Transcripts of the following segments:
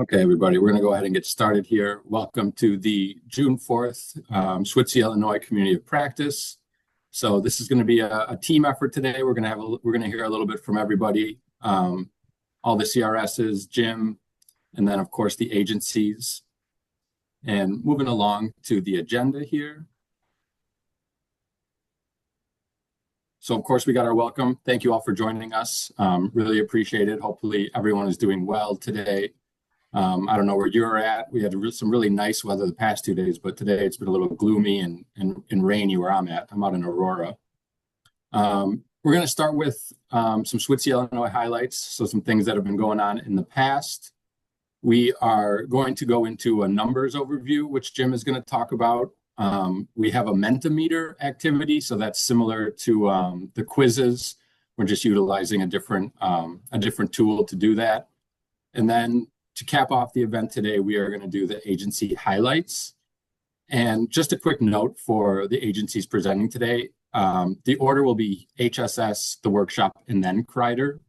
Okay, everybody, we're going to go ahead and get started here. Welcome to the June 4th SWTC Illinois Community of Practice. So this is going to be a team effort today. We're going to hear a little bit from everybody, all the CRSs, Jim, and then of course the agencies. And moving along to the agenda here. So of course we got our welcome. Thank you all for joining us. Really appreciate it. Hopefully everyone is doing well today. I don't know where you're at. We had some really nice weather the past 2 days, but today it's been a little gloomy and rainy where I'm at. I'm out in Aurora. We're going to start with some SWTC Illinois highlights, so some things that have been going on in the past. We are going to go into a numbers overview, which Jim is going to talk about. We have a Mentimeter activity, so that's similar to the quizzes. We're just utilizing a different tool to do that. And then to cap off the event today, we are going to do the agency highlights. And just a quick note for the agencies presenting today, the order will be HSS, the workshop, and then Kreider.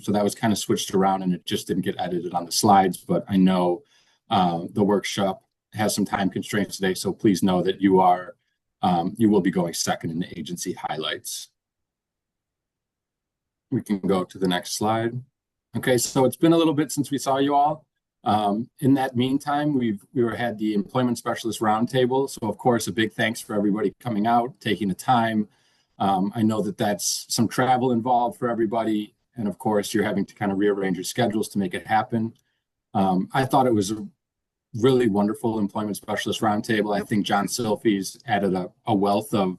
So that was kind of switched around and it just didn't get edited on the slides, but I know the workshop has some time constraints today, so please know that you will be going second in the agency highlights. We can go to the next slide. Okay, so it's been a little bit since we saw you all. In that meantime, we had the Employment Specialist Roundtable. So of course, a big thanks for everybody coming out, taking the time. I know that that's some travel involved for everybody. And of course, you're having to kind of rearrange your schedules to make it happen. I thought it was a really wonderful Employment Specialist Roundtable. I think John Silfies added a wealth of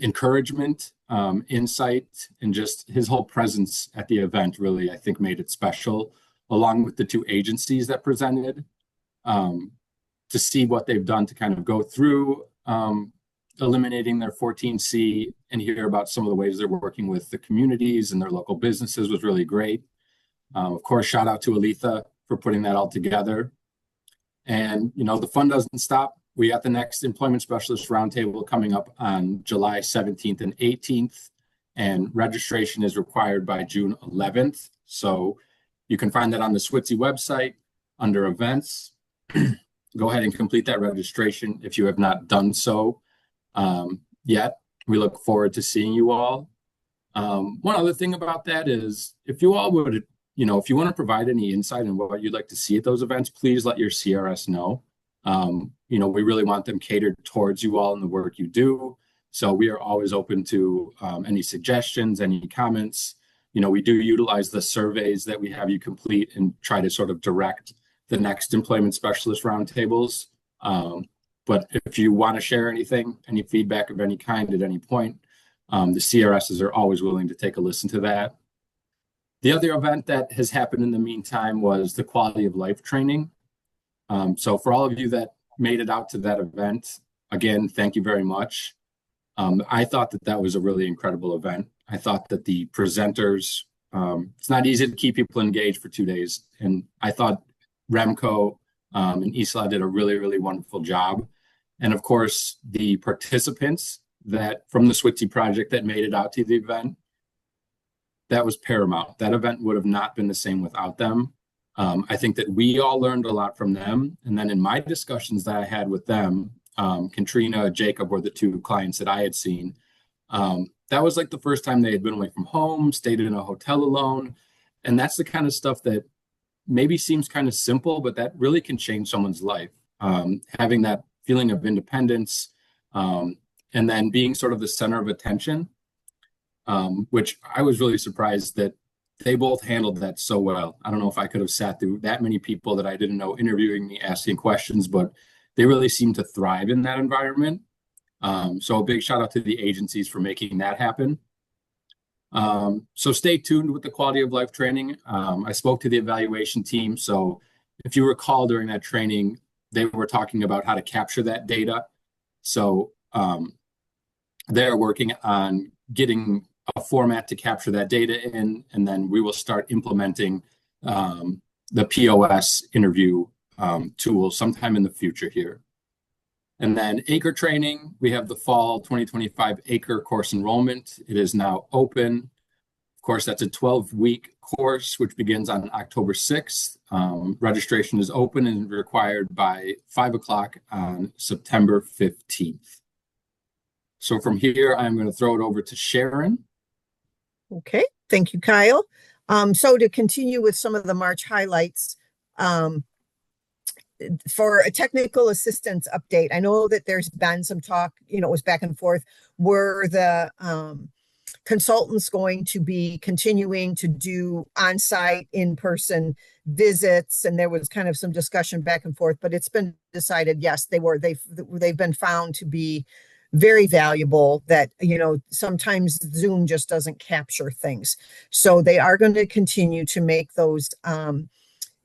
encouragement, insight, and just his whole presence at the event really, I think, made it special, along with the two agencies that presented, to see what they've done to kind of go through eliminating their 14C and hear about some of the ways they're working with the communities and their local businesses was really great. Of course, shout out to Aletha for putting that all together. And, you know, the fun doesn't stop. We got the next Employment Specialist Roundtable coming up on July 17th and 18th, and registration is required by June 11th. So you can find that on the SWTC website under events. Go ahead and complete that registration if you have not done so yet. We look forward to seeing you all. One other thing about that is if you all would, if you want to provide any insight on what you'd like to see at those events, please let your CRS know. We really want them catered towards you all and the work you do. So we are always open to any suggestions, any comments. We do utilize the surveys that we have you complete and try to sort of direct the next Employment Specialist Roundtables. But if you want to share anything, any feedback of any kind at any point, the CRSs are always willing to take a listen to that. The other event that has happened in the meantime was the quality of life training. So for all of you that made it out to that event, again, thank you very much. I thought that was a really incredible event. I thought that the presenters, it's not easy to keep people engaged for 2 days. And I thought Remco and Isla did a really, really wonderful job. And of course, the participants that from the SWTC project that made it out to the event, that was paramount. That event would have not been the same without them. I think that we all learned a lot from them. And then in my discussions that I had with them, Katrina, Jacob were the two clients that I had seen. That was like the first time they had been away from home, stayed in a hotel alone. And that's the kind of stuff that maybe seems kind of simple, but that really can change someone's life. Having that feeling of independence, and then being sort of the center of attention, which I was really surprised that they both handled that so well. I don't know if I could have sat through that many people that I didn't know interviewing me, asking questions, but they really seemed to thrive in that environment. So a big shout out to the agencies for making that happen. So stay tuned with the quality of life training. I spoke to the evaluation team. So if you recall during that training, they were talking about how to capture that data. So they're working on getting a format to capture that data in, and then we will start implementing the POS interview tool sometime in the future here. And then ACRE training, we have the fall 2025 ACRE course enrollment. It is now open. Of course, that's a 12-week course, which begins on October 6th. Registration is open and required by 5 o'clock on September 15th. So from here, I'm going to throw it over to Sharon. Okay, thank you, Kyle. So to continue with some of the March highlights, for a technical assistance update, I know that there's been some talk, it was back and forth. Were the consultants going to be continuing to do on-site, in-person visits? And there was kind of some discussion back and forth, but it's been decided, yes, they were. They've been found to be very valuable. That, sometimes Zoom just doesn't capture things. So they are going to continue to make those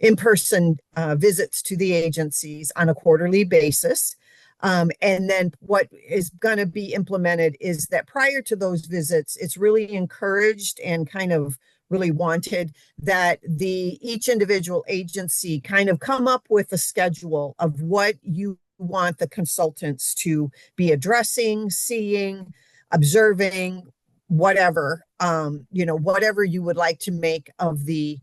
in-person visits to the agencies on a quarterly basis. And then what is going to be implemented is that prior to those visits, it's really encouraged and kind of really wanted that each individual agency kind of come up with a schedule of what you want the consultants to be addressing, seeing, observing, whatever, whatever you would like to make of the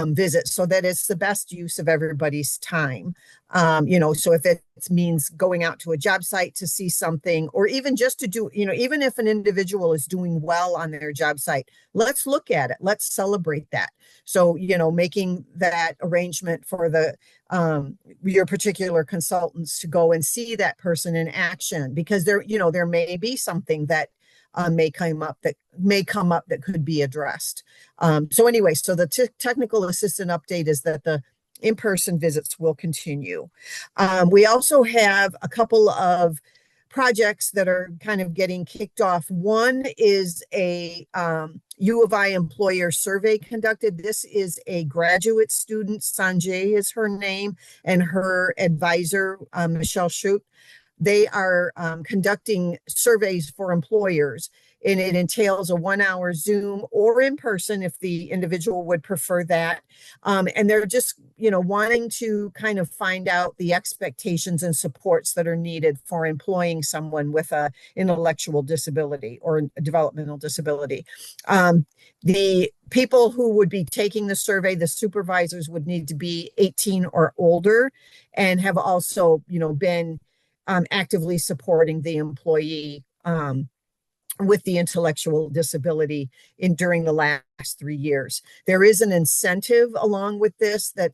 visit, so that it's the best use of everybody's time. So if it means going out to a job site to see something, or even just to do, even if an individual is doing well on their job site, let's look at it. Let's celebrate that. So, making that arrangement for your particular consultants to go and see that person in action, because there may be something that may come up that could be addressed. So anyway, so the technical assistant update is that the in-person visits will continue. We also have a couple of projects that are kind of getting kicked off. One is a U of I employer survey conducted. This is a graduate student, Sanjay is her name, and her advisor, Michelle Shute. They are conducting surveys for employers, and it entails a 1-hour Zoom or in person if the individual would prefer that. And they're just, wanting to kind of find out the expectations and supports that are needed for employing someone with an intellectual disability or a developmental disability. The people who would be taking the survey, the supervisors, would need to be 18 or older and have also, been actively supporting the employee with the intellectual disability during the last 3 years. There is an incentive along with this, that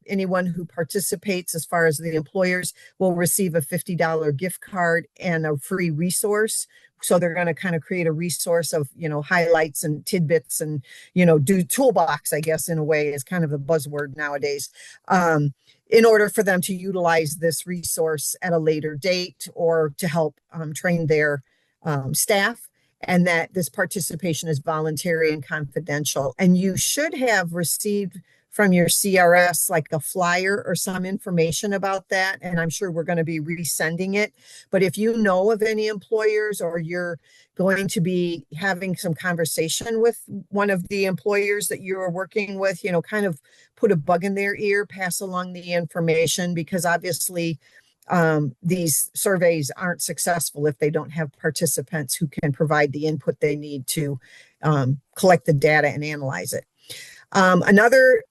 anyone who participates, as far as the employers, will receive a $50 gift card and a free resource. So they're going to kind of create a resource of, highlights and tidbits and, do toolbox, I guess, in a way, is kind of a buzzword nowadays. In order for them to utilize this resource at a later date, or to help train their staff, and that this participation is voluntary and confidential. And you should have received from your CRS like a flyer or some information about that. And I'm sure we're going to be resending it. But if you know of any employers, or you're going to be having some conversation with one of the employers that you're working with, kind of put a bug in their ear, pass along the information, because obviously these surveys aren't successful if they don't have participants who can provide the input they need to collect the data and analyze it. Another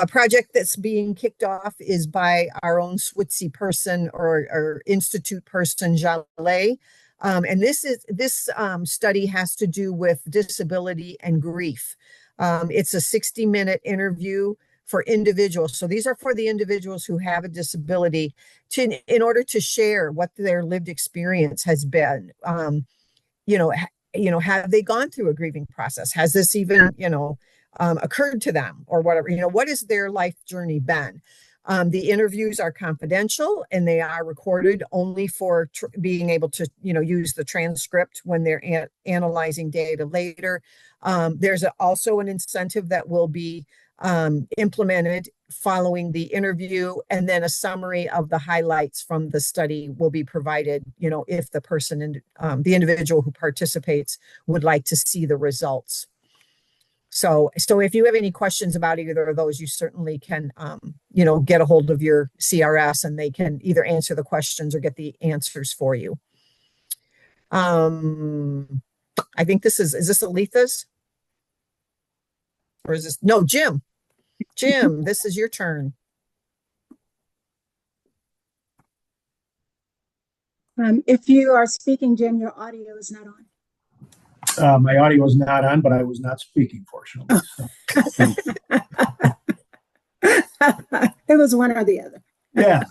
project that's being kicked off is by our own SWTC person, or institute person, Jaleh. And this study has to do with disability and grief. It's a 60-minute interview for individuals. So these are for the individuals who have a disability, in order to share what their lived experience has been. Have they gone through a grieving process? Has this even, occurred to them, or whatever? What has their life journey been? The interviews are confidential, and they are recorded only for being able to, use the transcript when they're analyzing data later. There's also an incentive that will be implemented following the interview, and then a summary of the highlights from the study will be provided, if the person, the individual who participates, would like to see the results. So if you have any questions about either of those, you certainly can, get a hold of your CRS, and they can either answer the questions or get the answers for you. I think is this Aletha's? Or is this, no, Jim. Jim, this is your turn. If you are speaking, Jim, your audio is not on. My audio was not on, but I was not speaking, fortunately. So. It was one or the other. Yeah.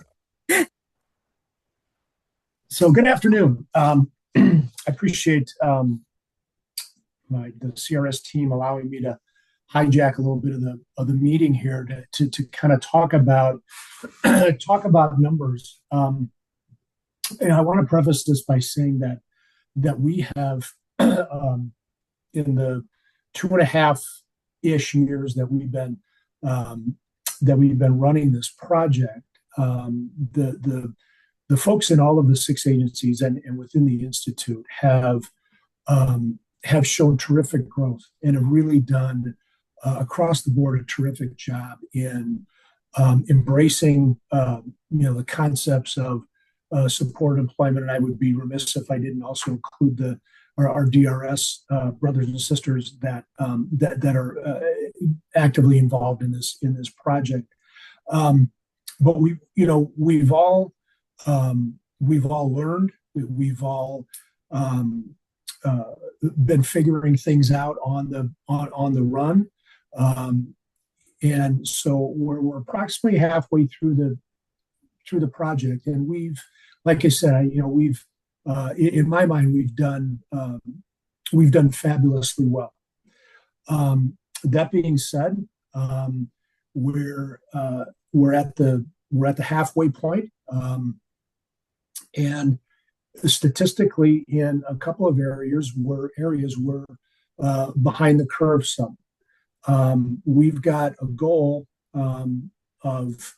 So good afternoon. I appreciate the CRS team allowing me to hijack a little bit of the meeting here to kind of talk about numbers. And I want to preface this by saying that we have in the 2.5-ish years that we've been running this project, the folks in all of the 6 agencies and within the Institute have shown terrific growth and have really done across the board a terrific job in embracing the concepts of support employment. And I would be remiss if I didn't also include our DRS brothers and sisters that are actively involved in this project. But we've all learned. We've all been figuring things out on the run, and so we're approximately halfway through the project, and we've, like I said, we've in my mind we've done fabulously well. That being said, we're at the halfway point, and statistically, in a couple of areas, we're behind the curve some. We've got a goal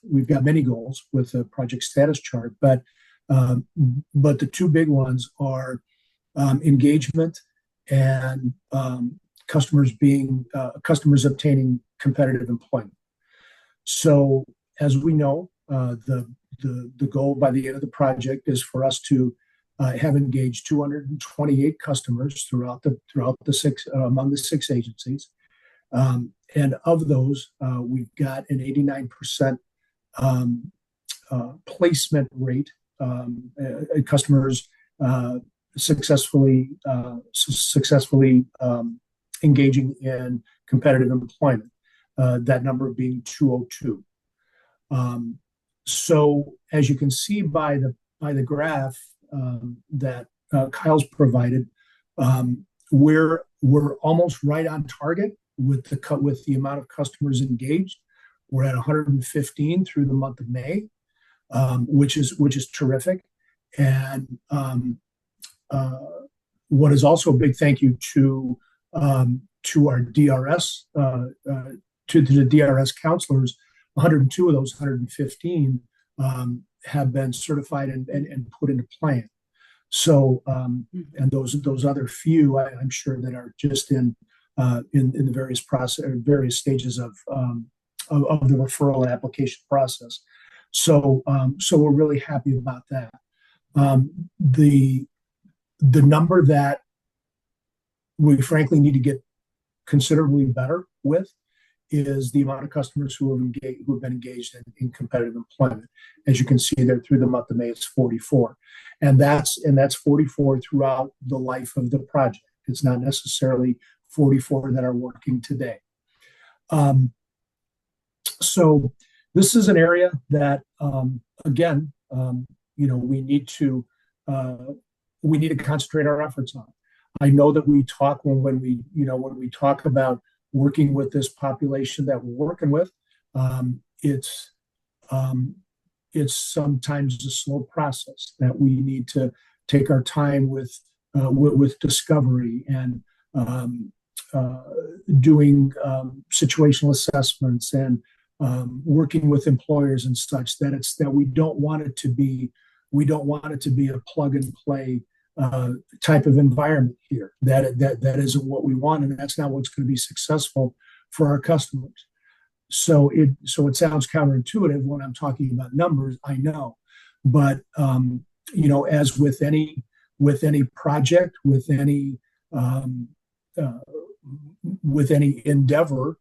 we've got many goals with a project status chart, but the 2 big ones are engagement and customers obtaining competitive employment. So as we know, the goal by the end of the project is for us to have engaged 228 customers throughout the 6 among the 6 agencies, and of those, we've got an 89% placement rate. Customers successfully engaging in competitive employment. That number being 202. So as you can see by the graph that Kyle's provided, we're almost right on target with the amount of customers engaged. We're at 115 through the month of May, which is terrific. And what is also a big thank you to our DRS to the DRS counselors. 102 of those 115 have been certified and put into plan. So and those other few, I'm sure, that are just in the various stages of the referral and application process. So we're really happy about that. The number that we frankly need to get considerably better with is the amount of customers who have been engaged in competitive employment. As you can see there, through the month of May, it's 44, and that's 44 throughout the life of the project. It's not necessarily 44 that are working today. So this is an area that again, we need to concentrate our efforts on. I know that we talk when we talk about working with this population that we're working with, it's sometimes a slow process that we need to take our time with discovery and doing situational assessments and working with employers and such, that we don't want it to be a plug and play type of environment here. That isn't what we want, and that's not what's going to be successful for our customers. So it sounds counterintuitive when I'm talking about numbers, I know, but as with any project, with any with any endeavor,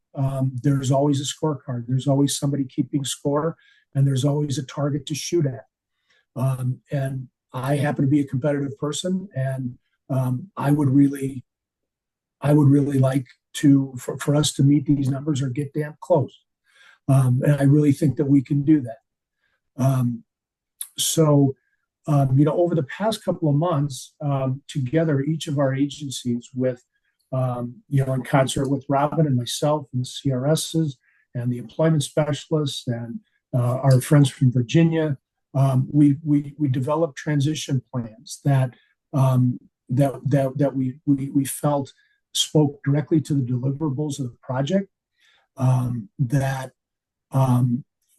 there's always a scorecard. There's always somebody keeping score, and there's always a target to shoot at. And I happen to be a competitive person, and I would really like for us to meet these numbers or get damn close. And I really think that we can do that. Over the past couple of months, together, each of our agencies in concert with Robin and myself and the CRSs and the employment specialists and our friends from Virginia, we developed transition plans that we felt spoke directly to the deliverables of the project.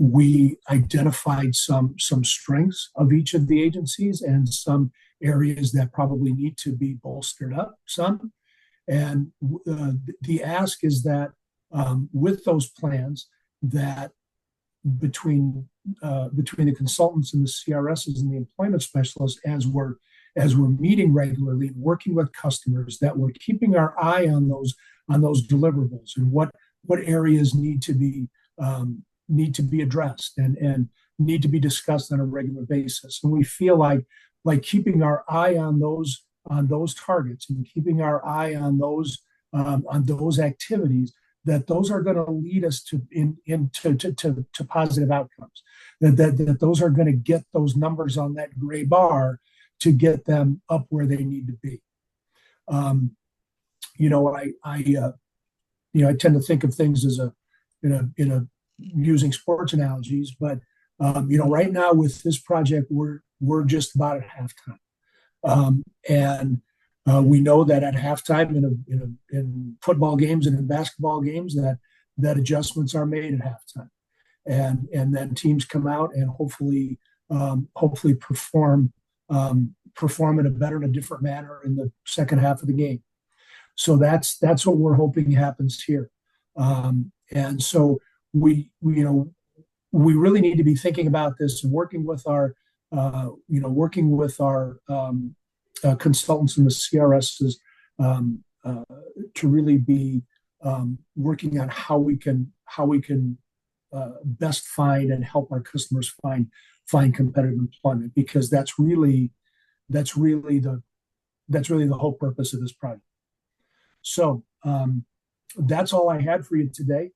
We identified some strengths of each of the agencies and some areas that probably need to be bolstered up some. And the ask is that with those plans, that between the consultants and the CRSs and the employment specialists, as we're meeting regularly, working with customers, that we're keeping our eye on those deliverables and what areas need to be addressed and need to be discussed on a regular basis. And we feel like keeping our eye on those targets and keeping our eye on those activities, that those are going to lead us to positive outcomes. That those are going to get those numbers on that gray bar to get them up where they need to be. I tend to think of things as using sports analogies, but right now with this project, we're just about at halftime, and we know that at halftime in football games and in basketball games that adjustments are made at halftime, and then teams come out and hopefully perform in a better and a different manner in the second half of the game. So that's what we're hoping happens here, and so we really need to be thinking about this and working with our consultants and the CRSs to really be working on how we can best find and help our customers find competitive employment, because that's really the whole purpose of this project. So that's all I had for you today.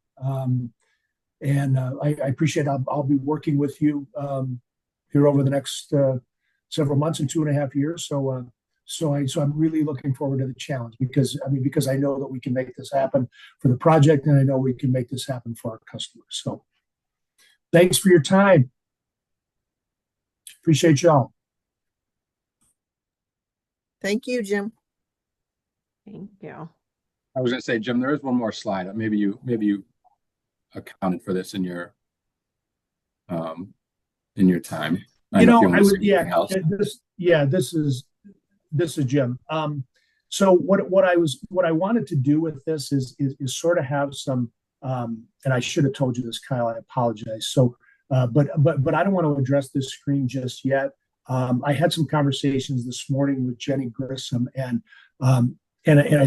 And I appreciate I'll be working with you here over the next several months and 2.5 years. So I'm really looking forward to the challenge because I know that we can make this happen for the project, and I know we can make this happen for our customers. So thanks for your time. Appreciate y'all. Thank you, Jim. Thank you. I was going to say, Jim, there is one more slide. Maybe you accounted for this in your time. This is Jim. So what I wanted to do with this is sort of have some, and I should have told you this, Kyle, I apologize. So, but I don't want to address this screen just yet. I had some conversations this morning with Jenny Grissom, and I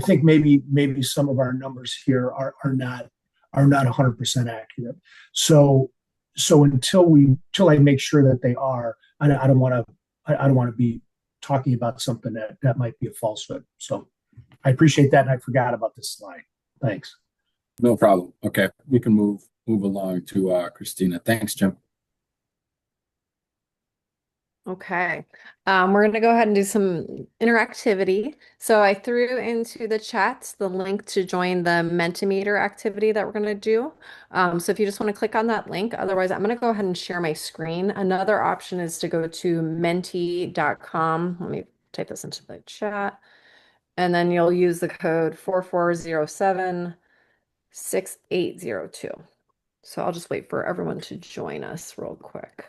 think maybe some of our numbers here are not 100% accurate. So until I make sure that they are, I don't want to be talking about something that might be a falsehood. So I appreciate that, and I forgot about this slide. Thanks. No problem. Okay, we can move along to Christina. Thanks, Jim. Okay, we're going to go ahead and do some interactivity. So I threw into the chat the link to join the Mentimeter activity that we're going to do. So if you just want to click on that link, otherwise I'm going to go ahead and share my screen. Another option is to go to menti.com. Let me type this into the chat. And then you'll use the code 4407-6802. So I'll just wait for everyone to join us real quick.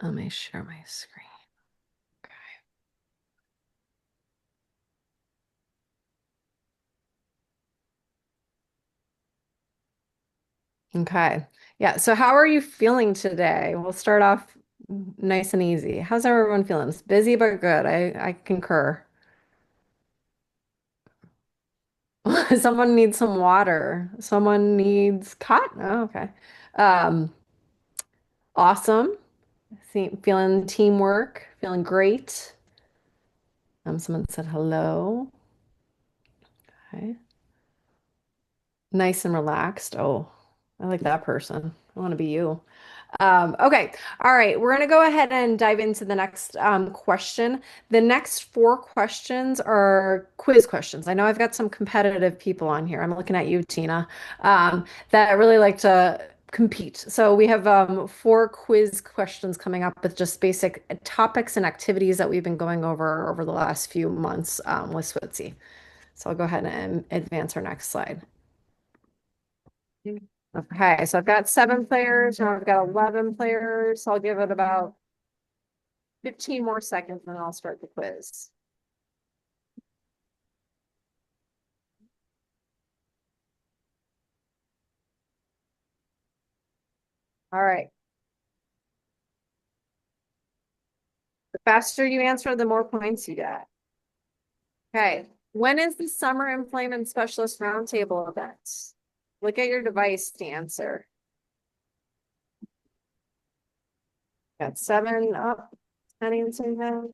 Let me share my screen. Okay. Yeah. So how are you feeling today? We'll start off nice and easy. How's everyone feeling? It's busy but good. I concur. Someone needs some water. Someone needs cotton. Oh, okay. Um, awesome. Feeling teamwork, feeling great. Someone said hello. Okay. Nice and relaxed. Oh, I like that person. I want to be you. Okay. All right. We're going to go ahead and dive into the next question. The next four questions are quiz questions. I know I've got some competitive people on here. I'm looking at you, Tina, that really like to compete. So we have four quiz questions coming up with just basic topics and activities that we've been going over the last few months with Switzy. So I'll go ahead and advance our next slide. Okay, so I've got 7 players, now I've got 11 players. So I'll give it about 15 more seconds and then I'll start the quiz. All right. The faster you answer, the more points you get. Okay, when is the Summer Employment Specialist Roundtable event? Look at your device to answer. Got 7 up, 10 answering now.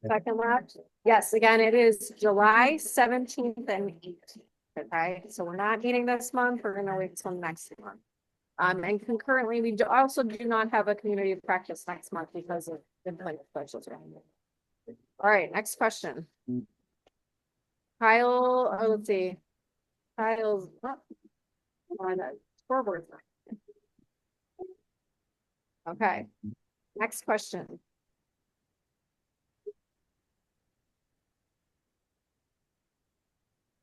Second left. Yes, again, it is July 17th and 18th. Okay, so we're not meeting this month. We're gonna wait till next month. And concurrently, we also do not have a community of practice next month because of employment specials. All right, next question. Kyle, oh, let's see. Kyle's on the scoreboard. Okay, next question.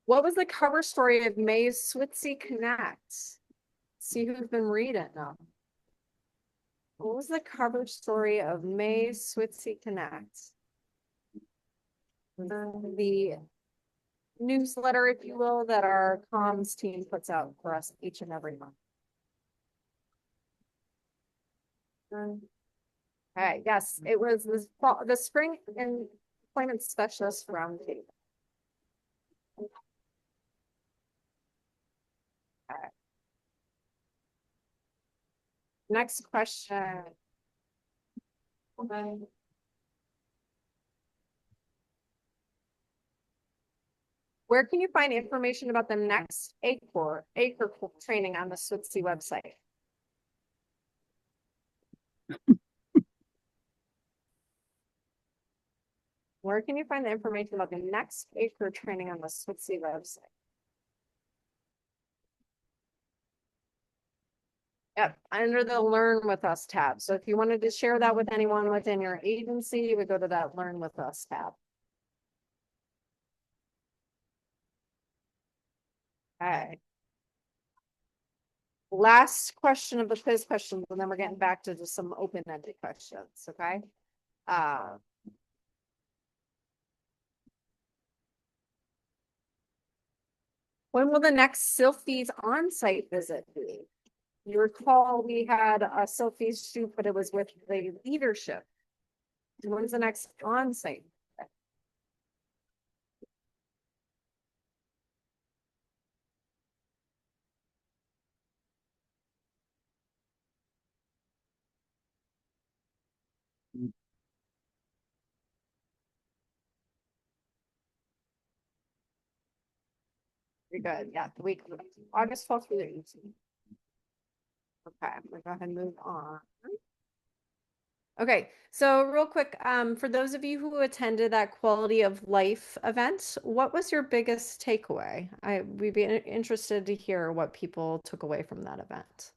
What was the cover story of May's Switzy Connect? See who's been reading now. What was the cover story of May's Switzy Connect? The newsletter, if you will, that our comms team puts out for us each and every month. Okay, yes, it was this fall, the Spring Employment Specialist Roundtable. Okay. Next question. Where can you find information about the next ACRE training on the Switzy website? Where can you find the information about the next ACRE training on the Switzy website? Yep, under the Learn With Us tab. So if you wanted to share that with anyone within your agency, you would go to that Learn With Us tab. Okay. Last question of the quiz questions, and then we're getting back to just some open-ended questions, okay? When will the next Sylphie's on-site visit be? You recall we had a Sylphie's shoot, but it was with the leadership. When's the next on-site? You're good. Yeah, the week of August 12th through the 18th. Okay, I'm gonna go ahead and move on. Okay, so real quick, for those of you who attended that quality of life event, what was your biggest takeaway? We'd be interested to hear what people took away from that event.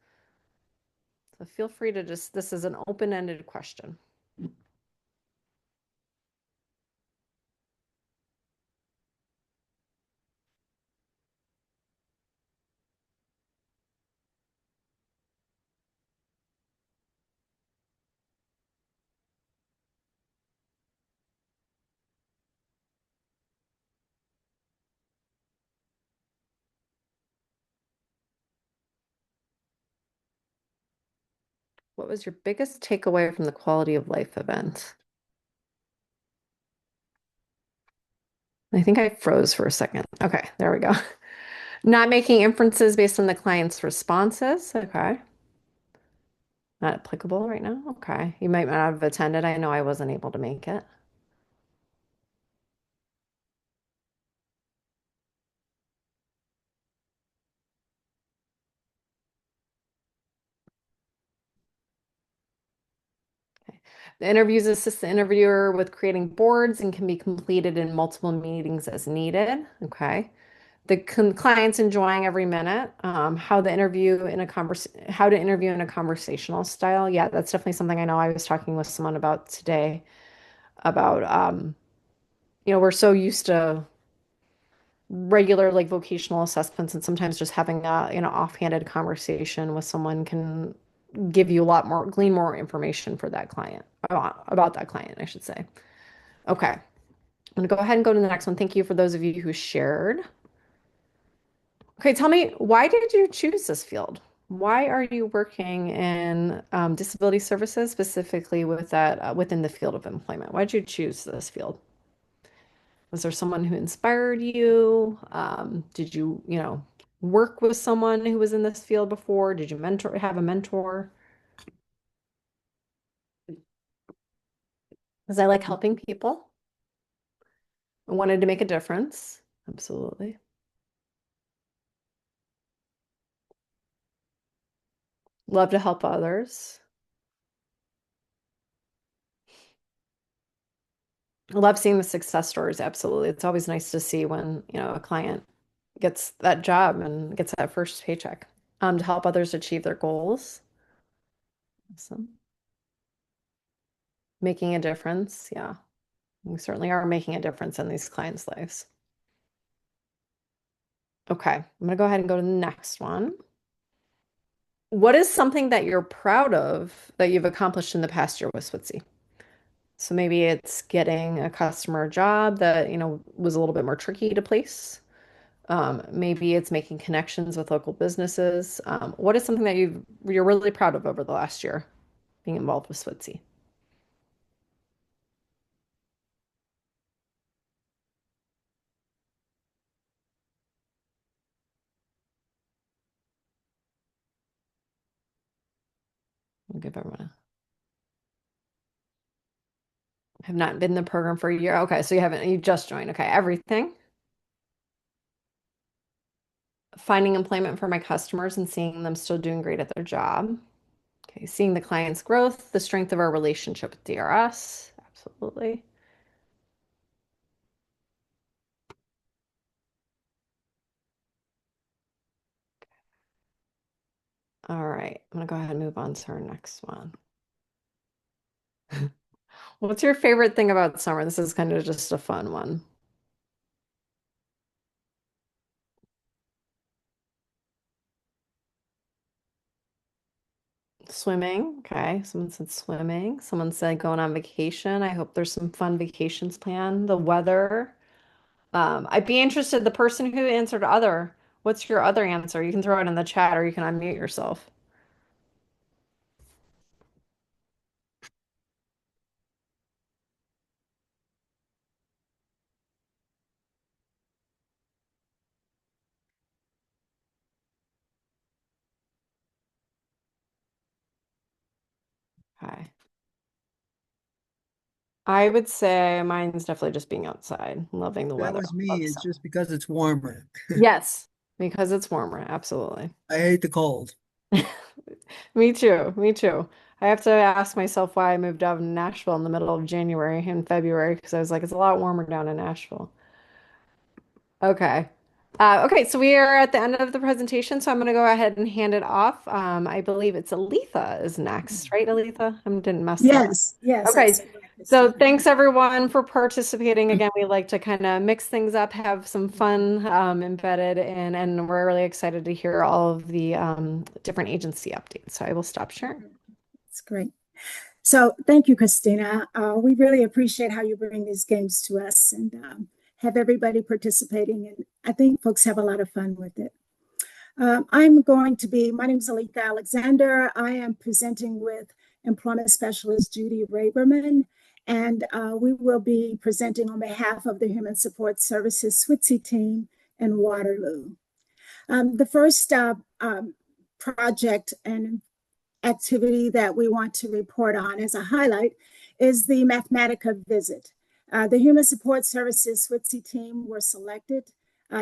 So feel free to this is an open-ended question. What was your biggest takeaway from the quality of life event? I think I froze for a second. Okay, there we go. Not making inferences based on the client's responses. Okay. Not applicable right now. Okay. You might not have attended. I know I wasn't able to make it. Okay. The interviews assist the interviewer with creating boards and can be completed in multiple meetings as needed. Okay. The client's enjoying every minute. How to interview in a conversational style. Yeah, that's definitely something I know I was talking with someone about today about we're so used to regular like vocational assessments, and sometimes just having a offhanded conversation with someone can give you a lot more, glean more information for that client, about that client, I should say. Okay, I'm gonna go ahead and go to the next one. Thank you for those of you who shared. Okay, tell me, why did you choose this field? Why are you working in disability services, specifically with that within the field of employment? Why did you choose this field? Was there someone who inspired you? Did you, work with someone who was in this field before? Did you have a mentor? Because I like helping people. I wanted to make a difference. Absolutely. Love to help others. I love seeing the success stories. Absolutely. It's always nice to see when, a client gets that job and gets that first paycheck, to help others achieve their goals. Awesome. Making a difference. Yeah. We certainly are making a difference in these clients' lives. Okay, I'm going to go ahead and go to the next one. What is something that you're proud of that you've accomplished in the past year with Switzy? So maybe it's getting a customer job that, was a little bit more tricky to place. Maybe it's making connections with local businesses. What is something that you're really proud of over the last year being involved with Switzy? I'll give everyone have not been in the program for a year. Okay, so you just joined. Okay, everything. Finding employment for my customers and seeing them still doing great at their job. Okay, seeing the client's growth, the strength of our relationship with DRS. Absolutely. All right, I'm gonna go ahead and move on to our next one. What's your favorite thing about summer? This is kind of just a fun one. Swimming. Okay, someone said swimming. Someone said going on vacation. I hope there's some fun vacations planned. The weather. I'd be interested, the person who answered other, what's your other answer? You can throw it in the chat or you can unmute yourself. Okay. I would say mine's definitely just being outside, loving the That weather. was me. Love It's summer. just because it's warmer. Yes, because it's warmer. Absolutely. I hate the cold. Me too. Me too. I have to ask myself why I moved out of Nashville in the middle of January and February because I was like, it's a lot warmer down in Nashville. Okay. Okay, so we are at the end of the presentation, so I'm going to go ahead and hand it off. I believe it's Aletha is next, right, Aletha? I didn't mess that up. Yes. Okay. that's correct, So Christina. thanks everyone for participating. Again, we like to kind of mix things up, have some fun embedded in, and we're really excited to hear all of the different agency updates. So I will stop sharing. That's great. So thank you, Christina. We really appreciate how you bring these games to us and have everybody participating. And I think folks have a lot of fun with it. My name is Alika Alexander. I am presenting with Employment Specialist Judy Raberman, and we will be presenting on behalf of the Human Support Services SWTC team in Waterloo. The first project and activity that we want to report on as a highlight is the Mathematica visit. The Human Support Services SWTC team were selected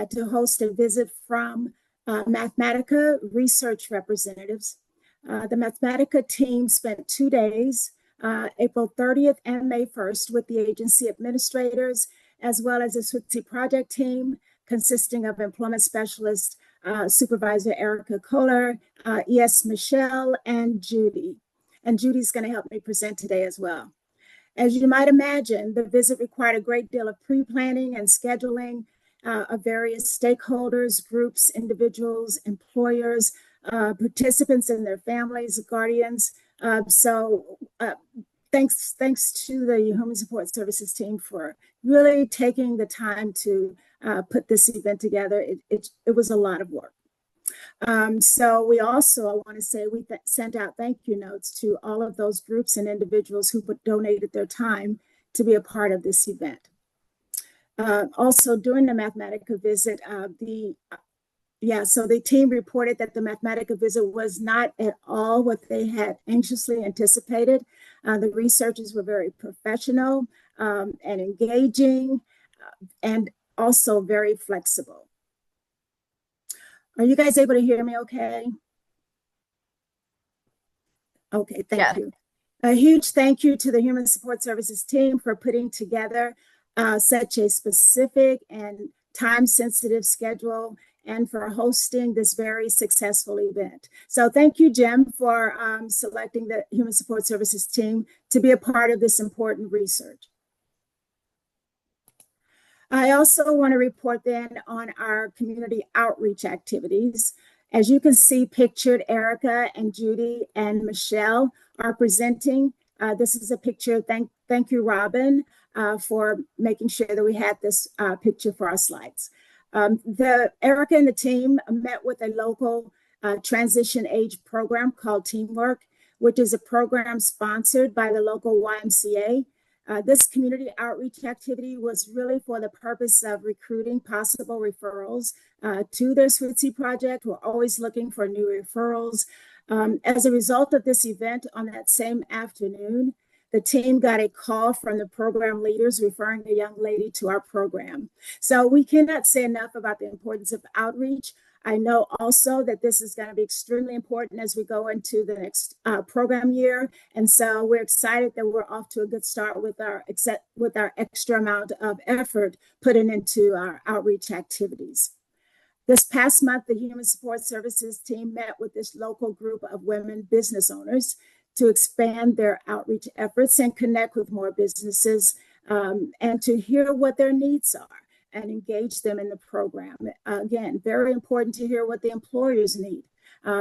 to host a visit from Mathematica research representatives. The Mathematica team spent 2 days, April 30th and May 1st, with the agency administrators, as well as the SWTC project team consisting of employment specialist Supervisor Erica Kohler, ES Michelle, and Judy. And Judy's going to help me present today as well. As you might imagine, the visit required a great deal of pre-planning and scheduling of various stakeholders, groups, individuals, employers, participants and their families, guardians. Thanks to the Human Support Services team for really taking the time to put this event together. It was a lot of work. So we also, I want to say, we sent out thank you notes to all of those groups and individuals who donated their time to be a part of this event. Also, during the Mathematica visit, so the team reported that the Mathematica visit was not at all what they had anxiously anticipated. The researchers were very professional and engaging and also very flexible. Are you guys able to hear me okay? Okay, thank you. A huge thank you to the Human Support Services team for putting together such a specific and time-sensitive schedule and for hosting this very successful event. So thank you, Jim, for selecting the Human Support Services team to be a part of this important research. I also want to report then on our community outreach activities. As you can see pictured, Erica and Judy and Michelle are presenting. This is a picture. Thank you, Robin, for making sure that we had this picture for our slides. Erica and the team met with a local transition age program called Teamwork, which is a program sponsored by the local YMCA. This community outreach activity was really for the purpose of recruiting possible referrals to their SWTC project. We're always looking for new referrals. As a result of this event on that same afternoon, the team got a call from the program leaders referring a young lady to our program. So we cannot say enough about the importance of outreach. I know also that this is going to be extremely important as we go into the next program year. And so we're excited that we're off to a good start with our extra amount of effort putting into our outreach activities. This past month, the Human Support Services team met with this local group of women business owners to expand their outreach efforts and connect with more businesses and to hear what their needs are and engage them in the program. Again, very important to hear what the employers need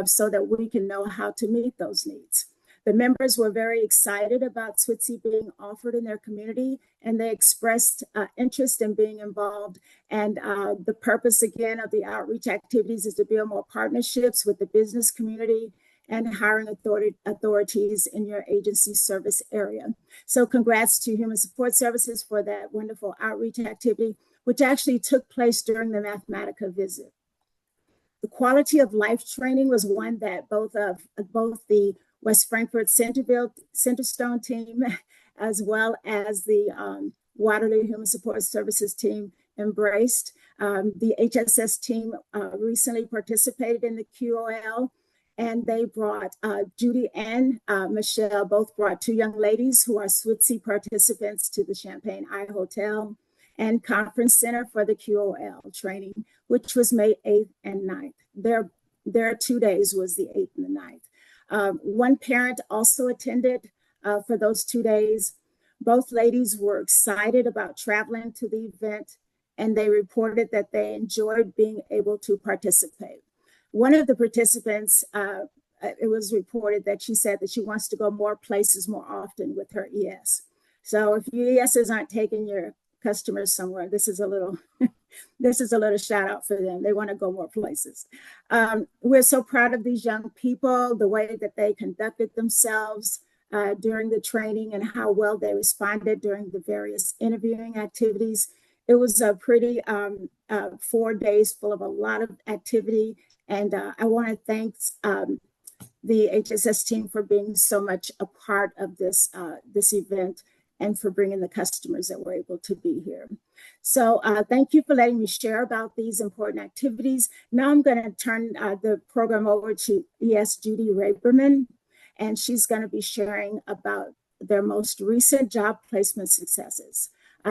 so that we can know how to meet those needs. The members were very excited about SWTC being offered in their community, and they expressed interest in being involved. And the purpose, again, of the outreach activities is to build more partnerships with the business community and hiring authorities in your agency service area. So congrats to Human Support Services for that wonderful outreach activity, which actually took place during the Mathematica visit. The quality of life training was one that both the West Frankfort Centerstone team, as well as the Waterloo Human Support Services team embraced. The HSS team recently participated in the QOL, and they brought Judy and Michelle both brought 2 young ladies who are SWTC participants to the Champagne Eye Hotel and Conference Center for the QOL training, which was May 8th and 9th. Their 2 days was the 8th and the 9th. One parent also attended for those 2 days. Both ladies were excited about traveling to the event, and they reported that they enjoyed being able to participate. One of the participants, it was reported that she said that she wants to go more places more often with her ES. So if you ESs aren't taking your customers somewhere, this is a little This is a little shout out for them. They want to go more places. We're so proud of these young people, the way that they conducted themselves during the training and how well they responded during the various interviewing activities. It was a pretty 4 days full of a lot of activity. And I want to thank the HSS team for being so much a part of this event and for bringing the customers that were able to be here. So thank you for letting me share about these important activities. Now I'm going to turn the program over to ES Judy Raberman, and she's going to be sharing about their most recent job placement successes.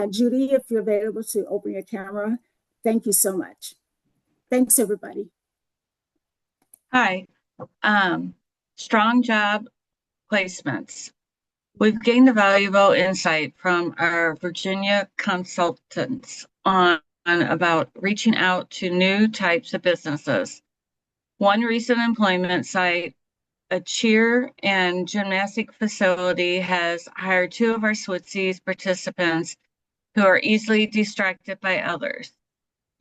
Judy, if you're available to open your camera, thank you so much. Thanks, everybody. Hi. Strong job placements. We've gained a valuable insight from our Virginia consultants on about reaching out to new types of businesses. One recent employment site, a cheer and gymnastic facility, has hired 2 of our SWITSES participants who are easily distracted by others.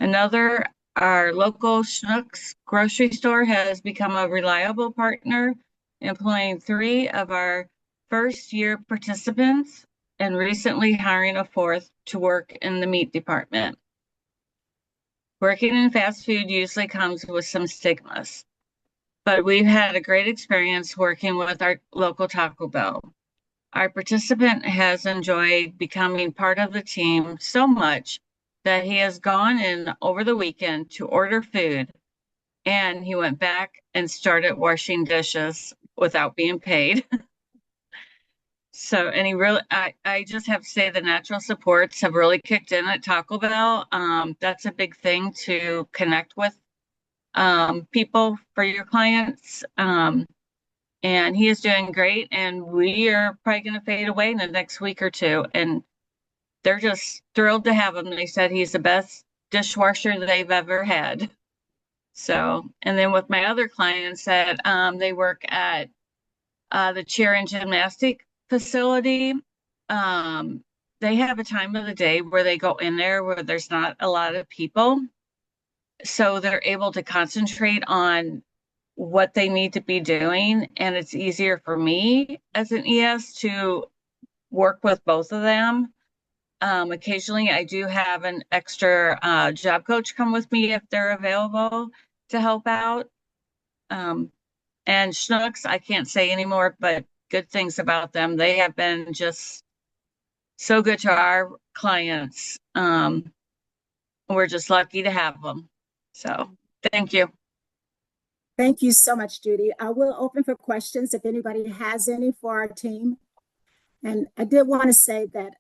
Another, our local Schnucks grocery store, has become a reliable partner, employing 3 of our first-year participants and recently hiring a 4th to work in the meat department. Working in fast food usually comes with some stigmas, but we've had a great experience working with our local Taco Bell. Our participant has enjoyed becoming part of the team so much that he has gone in over the weekend to order food, and he went back and started washing dishes without being paid. So, and he really, I just have to say the natural supports have really kicked in at Taco Bell. That's a big thing to connect with people for your clients. And he is doing great, and we are probably going to fade away in the next week or 2. And they're just thrilled to have him. They said he's the best dishwasher they've ever had. So, and then with my other clients that they work at the cheer and gymnastic facility, they have a time of the day where they go in there where there's not a lot of people. So they're able to concentrate on what they need to be doing. And it's easier for me as an ES to work with both of them. Occasionally I do have an extra job coach come with me if they're available to help out. And Schnucks, I can't say anymore, but good things about them. They have been just so good to our clients. We're just lucky to have them. So thank you. Thank you so much, Judy. I will open for questions if anybody has any for our team. And I did want to say that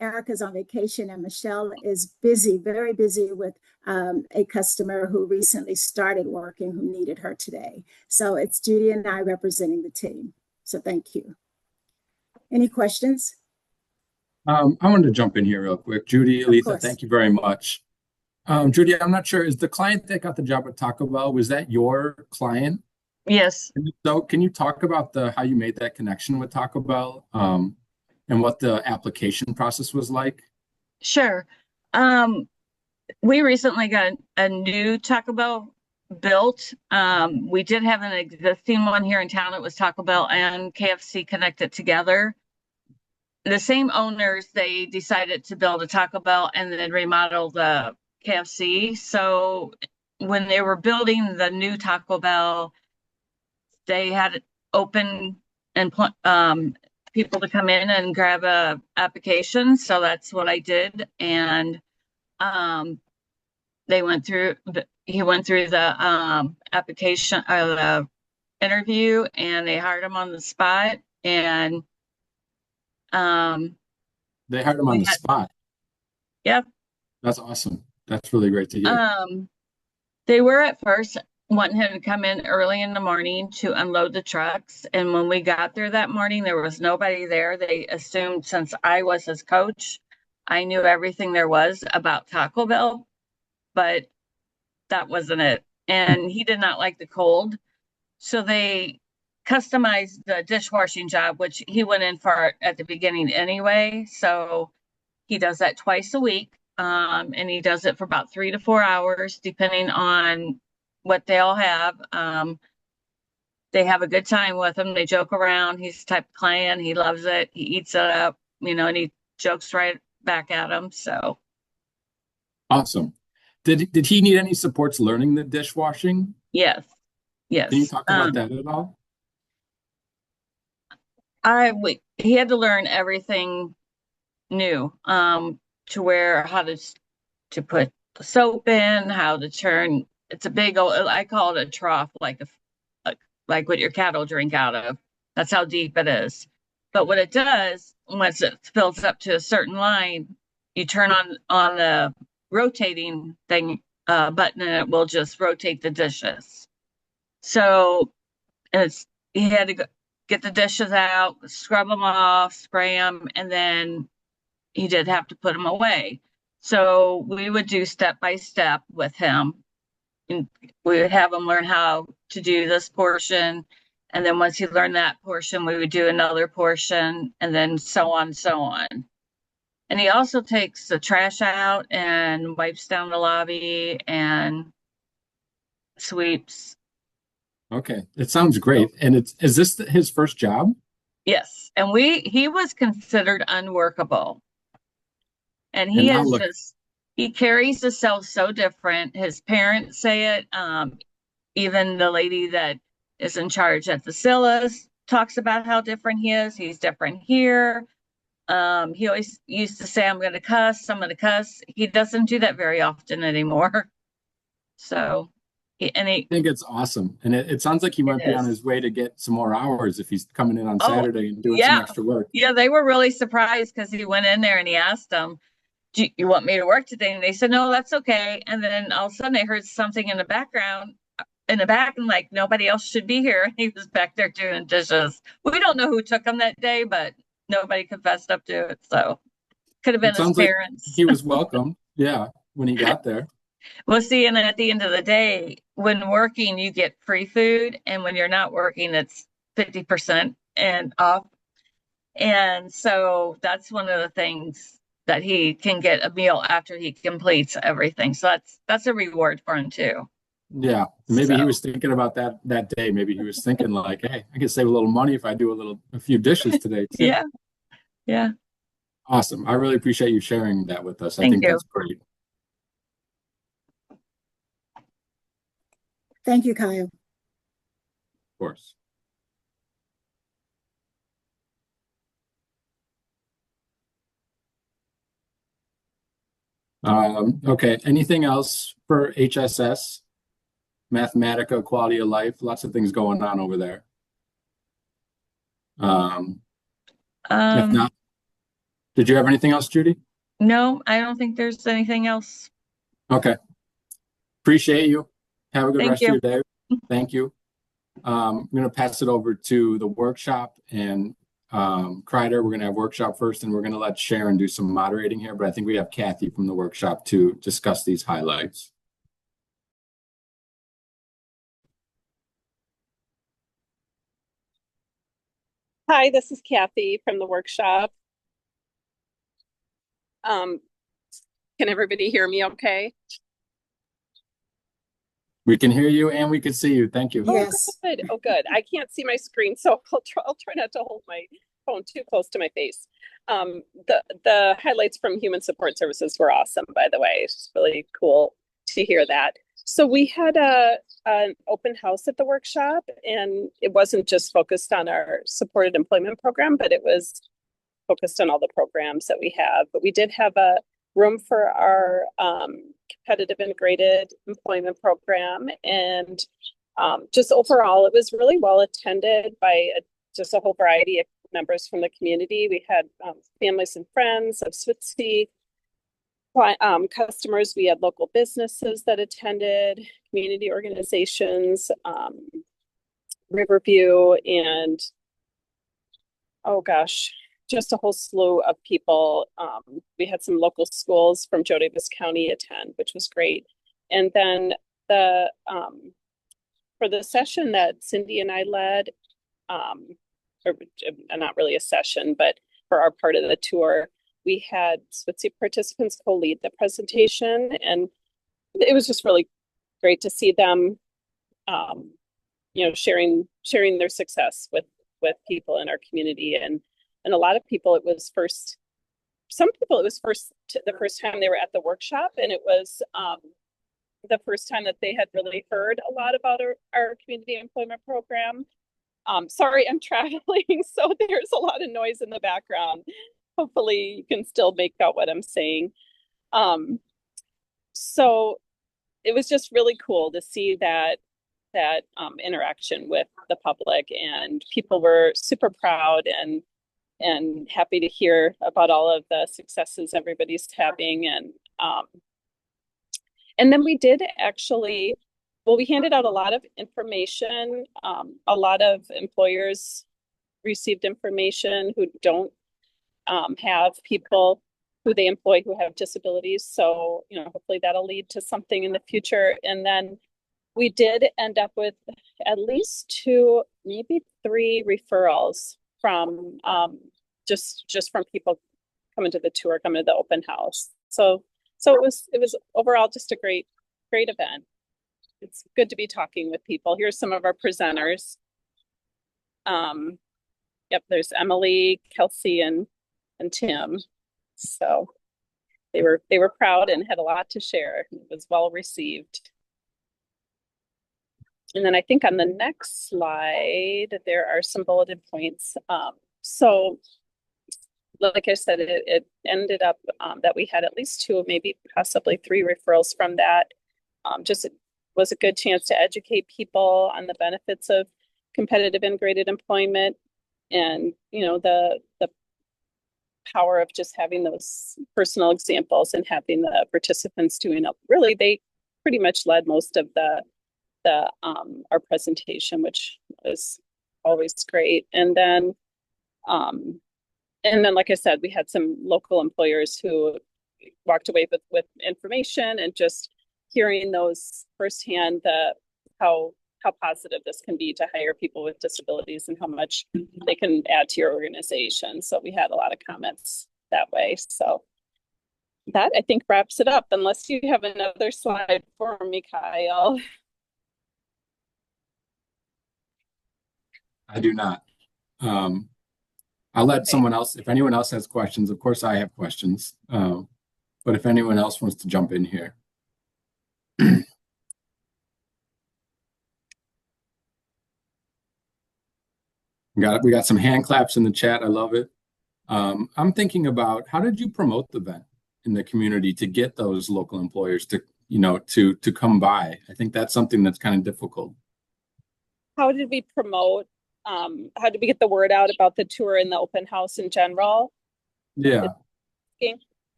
Erica's on vacation and Michelle is busy, very busy with a customer who recently started working who needed her today. So it's Judy and I representing the team. So thank you. Any questions? I wanted to jump in here real quick. Judy, Aletha, thank you very much. Judy, I'm not sure, is the client that got the job at Taco Bell, was that your client? Yes. So can you talk about how you made that connection with Taco Bell and what the application process was like? Sure. We recently got a new Taco Bell built. We did have an existing one here in town. It was Taco Bell and KFC connected together. The same owners, they decided to build a Taco Bell and then remodel the KFC. So when they were building the new Taco Bell, they had it open and people to come in and grab a application. So that's what I did. And he went through the application or the interview, and they hired him on the spot. And they hired him on the spot. Yep. That's awesome. That's really great to hear. They were at first wanting him to come in early in the morning to unload the trucks. And when we got there that morning, there was nobody there. They assumed since I was his coach, I knew everything there was about Taco Bell, but that wasn't it. And he did not like the cold. So they customized the dishwashing job, which he went in for at the beginning anyway. So he does that twice a week. and he does it for about 3 to 4 hours, depending on what they all have. They have a good time with him. They joke around. He's the type of client. He loves it. He eats it up, and he jokes right back at him. So Awesome. Did he need any supports learning the dishwashing? yes, yes. Can you talk about that at all? He had to learn everything new, to where how to put the soap in, how to turn. It's a big old, I call it a trough, like what your cattle drink out of. That's how deep it is. But what it does, once it fills up to a certain line, you turn on the rotating thing button, and it will just rotate the dishes. So he had to get the dishes out, scrub them off, spray them, and then he did have to put them away. So we would do step by step with him. And we would have him learn how to do this portion. And then once he learned that portion, we would do another portion, and then so on, so on. And he also takes the trash out and wipes down the lobby and sweeps. Okay, it sounds great. And is this his first job? Yes. And he was considered unworkable. And he And now is look- just, he carries himself so different. His parents say it. Even the lady that is in charge at the Sillas talks about how different he is. He's different here. He always used to say, I'm going to cuss. He doesn't do that very often anymore. So, I think it's awesome. And it sounds like he might be on his way to get some more hours if he's coming in on Saturday and doing some extra work. Yeah, they were really surprised because he went in there and he asked them, do you want me to work today? And they said, no, that's okay. And then all of a sudden they heard something in the background, in the back, and like nobody else should be here. And he was back there doing dishes. We don't know who took him that day, but nobody confessed up to it. So could have been his parents. Like he was welcome. Yeah, when he got there. Well, see, and at the end of the day, when working, you get free food. And when you're not working, it's 50% and off. And so that's one of the things that he can get a meal after he completes everything. So that's a reward for him too. Yeah, maybe he was thinking about that day. Maybe he was thinking like, hey, I can save a little money if I do a few dishes today too. Yeah. Awesome. I really appreciate you sharing that with us. I Thank think you. that's great. Thank you, Kyle. Of course. Okay. Anything else for HSS? Mathematica, quality of life, lots of things going on over there. If not, did you have anything else, Judy? No, I don't think there's anything else. Okay. Appreciate you. Have a good Thank rest you. of your day. Thank you. I'm going to pass it over to the workshop and Kreider. We're going to have workshop first, and we're going to let Sharon do some moderating here, but I think we have Kathy from the workshop to discuss these highlights. Hi, this is Kathy from the workshop. Can everybody hear me okay? We can hear you and we can see you. Thank you. Yes. Oh, good. I can't see my screen, so I'll try not to hold my phone too close to my face. The highlights from Human Support Services were awesome, by the way. It's really cool to hear that. So we had an open house at the workshop, and it wasn't just focused on our supported employment program, but it was focused on all the programs that we have. But we did have a room for our competitive integrated employment program, and just overall, it was really well attended by just a whole variety of members from the community. We had families and friends of SWTC, customers. We had local businesses that attended, community organizations, Riverview, and oh gosh, just a whole slew of people. We had some local schools from Joe Davis County attend, which was great. And then for the session that Cindy and I led, or not really a session, but for our part of the tour, we had SWTC participants co-lead the presentation, and it was just really great to see them, sharing their success with people in our community, and a lot of people some people it was the first time they were at the workshop, and it was the first time that they had really heard a lot about our community employment program. Sorry, I'm traveling, so there's a lot of noise in the background. Hopefully you can still make out what I'm saying. So it was just really cool to see that interaction with the public, and people were super proud and happy to hear about all of the successes everybody's having. And then we did actually, we handed out a lot of information. A lot of employers received information who don't have people who they employ who have disabilities. So, hopefully that'll lead to something in the future. And then we did end up with at least 2, maybe 3 referrals from just from people coming to the tour, coming to the open house. So it was overall just a great event. It's good to be talking with people. Here's some of our presenters. Yep, there's Emily, Kelsey, and Tim. So they were proud and had a lot to share. It was well received. And then I think on the next slide, there are some bulleted points. So like I said, it ended up that we had at least 2, maybe possibly 3 referrals from that. It was a good chance to educate people on the benefits of competitive integrated employment, and the power of just having those personal examples and having the participants doing it. Really, they pretty much led most of our presentation, which was always great. And then like I said, we had some local employers who walked away with information, and just hearing those firsthand, how positive this can be to hire people with disabilities and how much they can add to your organization. So we had a lot of comments that way. So that, I think, wraps it up, unless you have another slide for me, Kyle. I do not. I'll let someone else, if anyone else has questions. Of course, I have questions, but if anyone else wants to jump in here. We got some hand claps in the chat. I love it. I'm thinking about, how did you promote the event in the community to get those local employers to come by? I think that's something that's kind of difficult. How did we promote? How did we get the word out about the tour and the open house in general? Yeah.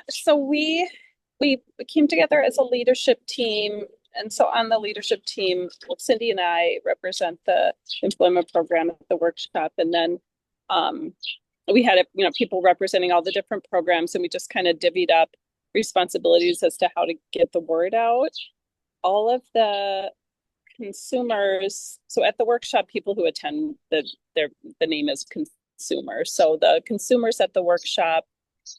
So we came together as a leadership team. And so on the leadership team, Cindy and I represent the employment program at the workshop. And then we had people representing all the different programs, and we just kind of divvied up responsibilities as to how to get the word out. All of the consumers, so at the workshop, people who attend, the name is consumers. So the consumers at the workshop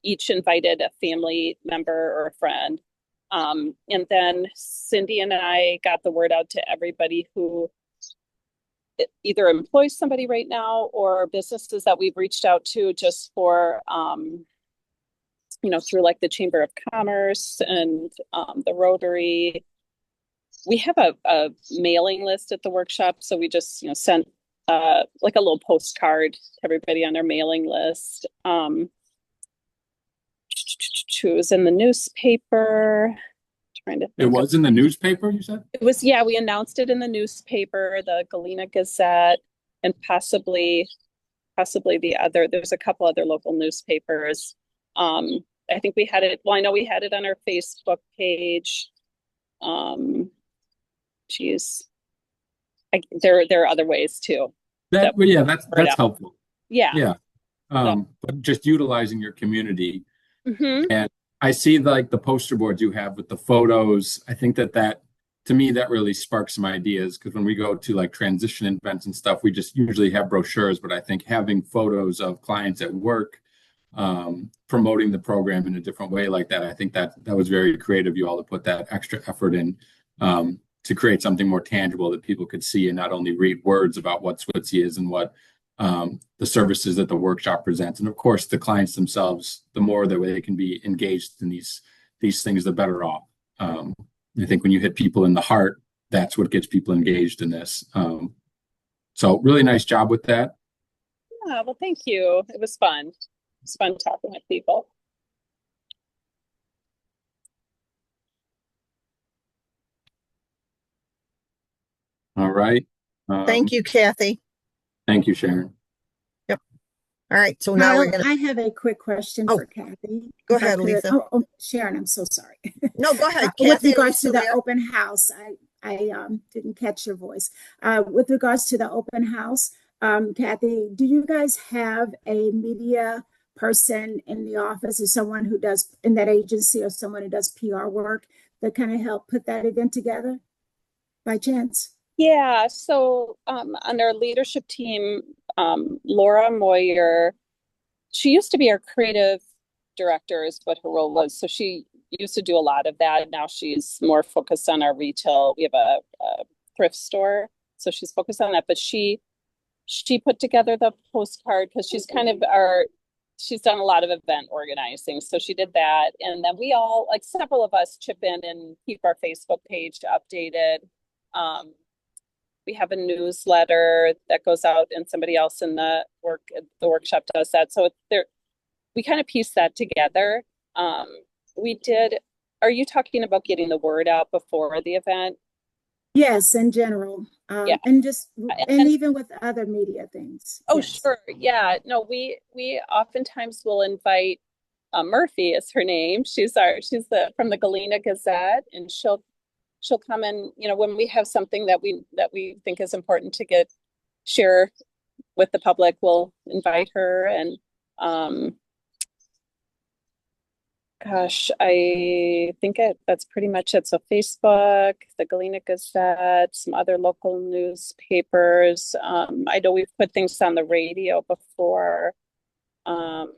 each invited a family member or a friend. And then Cindy and I got the word out to everybody who either employs somebody right now, or businesses that we've reached out to just for, through like the Chamber of Commerce and the Rotary. We have a mailing list at the workshop. So we just, sent like a little postcard to everybody on our mailing list. It was in the newspaper. It was in the newspaper, you said? It was, yeah, we announced it in the newspaper, the Galena Gazette, and possibly there's a couple other local newspapers. I think we had it, I know we had it on our Facebook page. There are other ways too. That's helpful. Yeah. Yeah. But just utilizing your community. Mm-hmm. And I see like the poster boards you have with the photos. I think that to me, that really sparks some ideas, because when we go to like transition events and stuff, we just usually have brochures, but I think having photos of clients at work promoting the program in a different way like that. I think that was very creative, you all, to put that extra effort in to create something more tangible that people could see and not only read words about what SWTC is and what the services that the workshop presents. And of course, the clients themselves, the more that they can be engaged in these things, the better off. I think when you hit people in the heart, that's what gets people engaged in this. So really nice job with that. Yeah, well, thank you. It was fun. It was fun talking with people. All right. Thank you, Kathy. Thank you, Sharon. All right, so now we're Kyle, gonna. I have a quick question Oh, for Kathy. go if I ahead, could. Lisa. Oh, Sharon, I'm so sorry. No, go ahead, With Kathy. Are you regards to still the there? open house, I didn't catch your voice. With regards to the open house, Kathy, do you guys have a media person in the office or someone who does in that agency or someone who does PR work that kind of help put that event together by chance? Yeah, so on our leadership team, Laura Moyer, she used to be our creative director is what her role was. So she used to do a lot of that. Now she's more focused on our retail. We have a thrift store, so she's focused on that. But she put together the postcard because she's kind of she's done a lot of event organizing. So she did that. And then we all, like several of us, chip in and keep our Facebook page updated. We have a newsletter that goes out and somebody else in the workshop does that. So we kind of piece that together. Are you talking about getting the word out before the event? Yes, in general. Yeah. And even with other media things. Oh, yes. Sure. Yeah. No, we oftentimes will invite Murphy is her name. She's from the Galena Gazette, and she'll come in, when we have something that we think is important to share with the public, we'll invite her. And gosh, I think that's pretty much it. So Facebook, the Galena Gazette, some other local newspapers. I know we've put things on the radio before. Our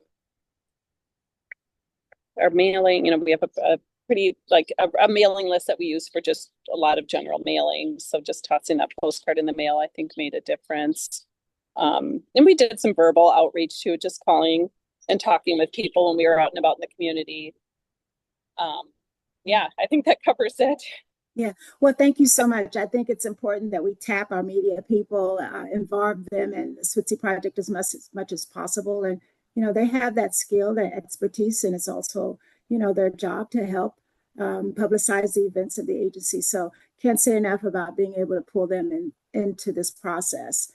mailing, we have a pretty a mailing list that we use for just a lot of general mailing. So just tossing that postcard in the mail, I think, made a difference. And we did some verbal outreach too, just calling and talking with people when we were out and about in the community. Yeah, I think that covers it. Yeah. Well, thank you so much. I think it's important that we tap our media people, involve them in the SWTC project as much as possible. And, they have that skill, that expertise, and it's also, their job to help publicize the events of the agency. So can't say enough about being able to pull them into this process.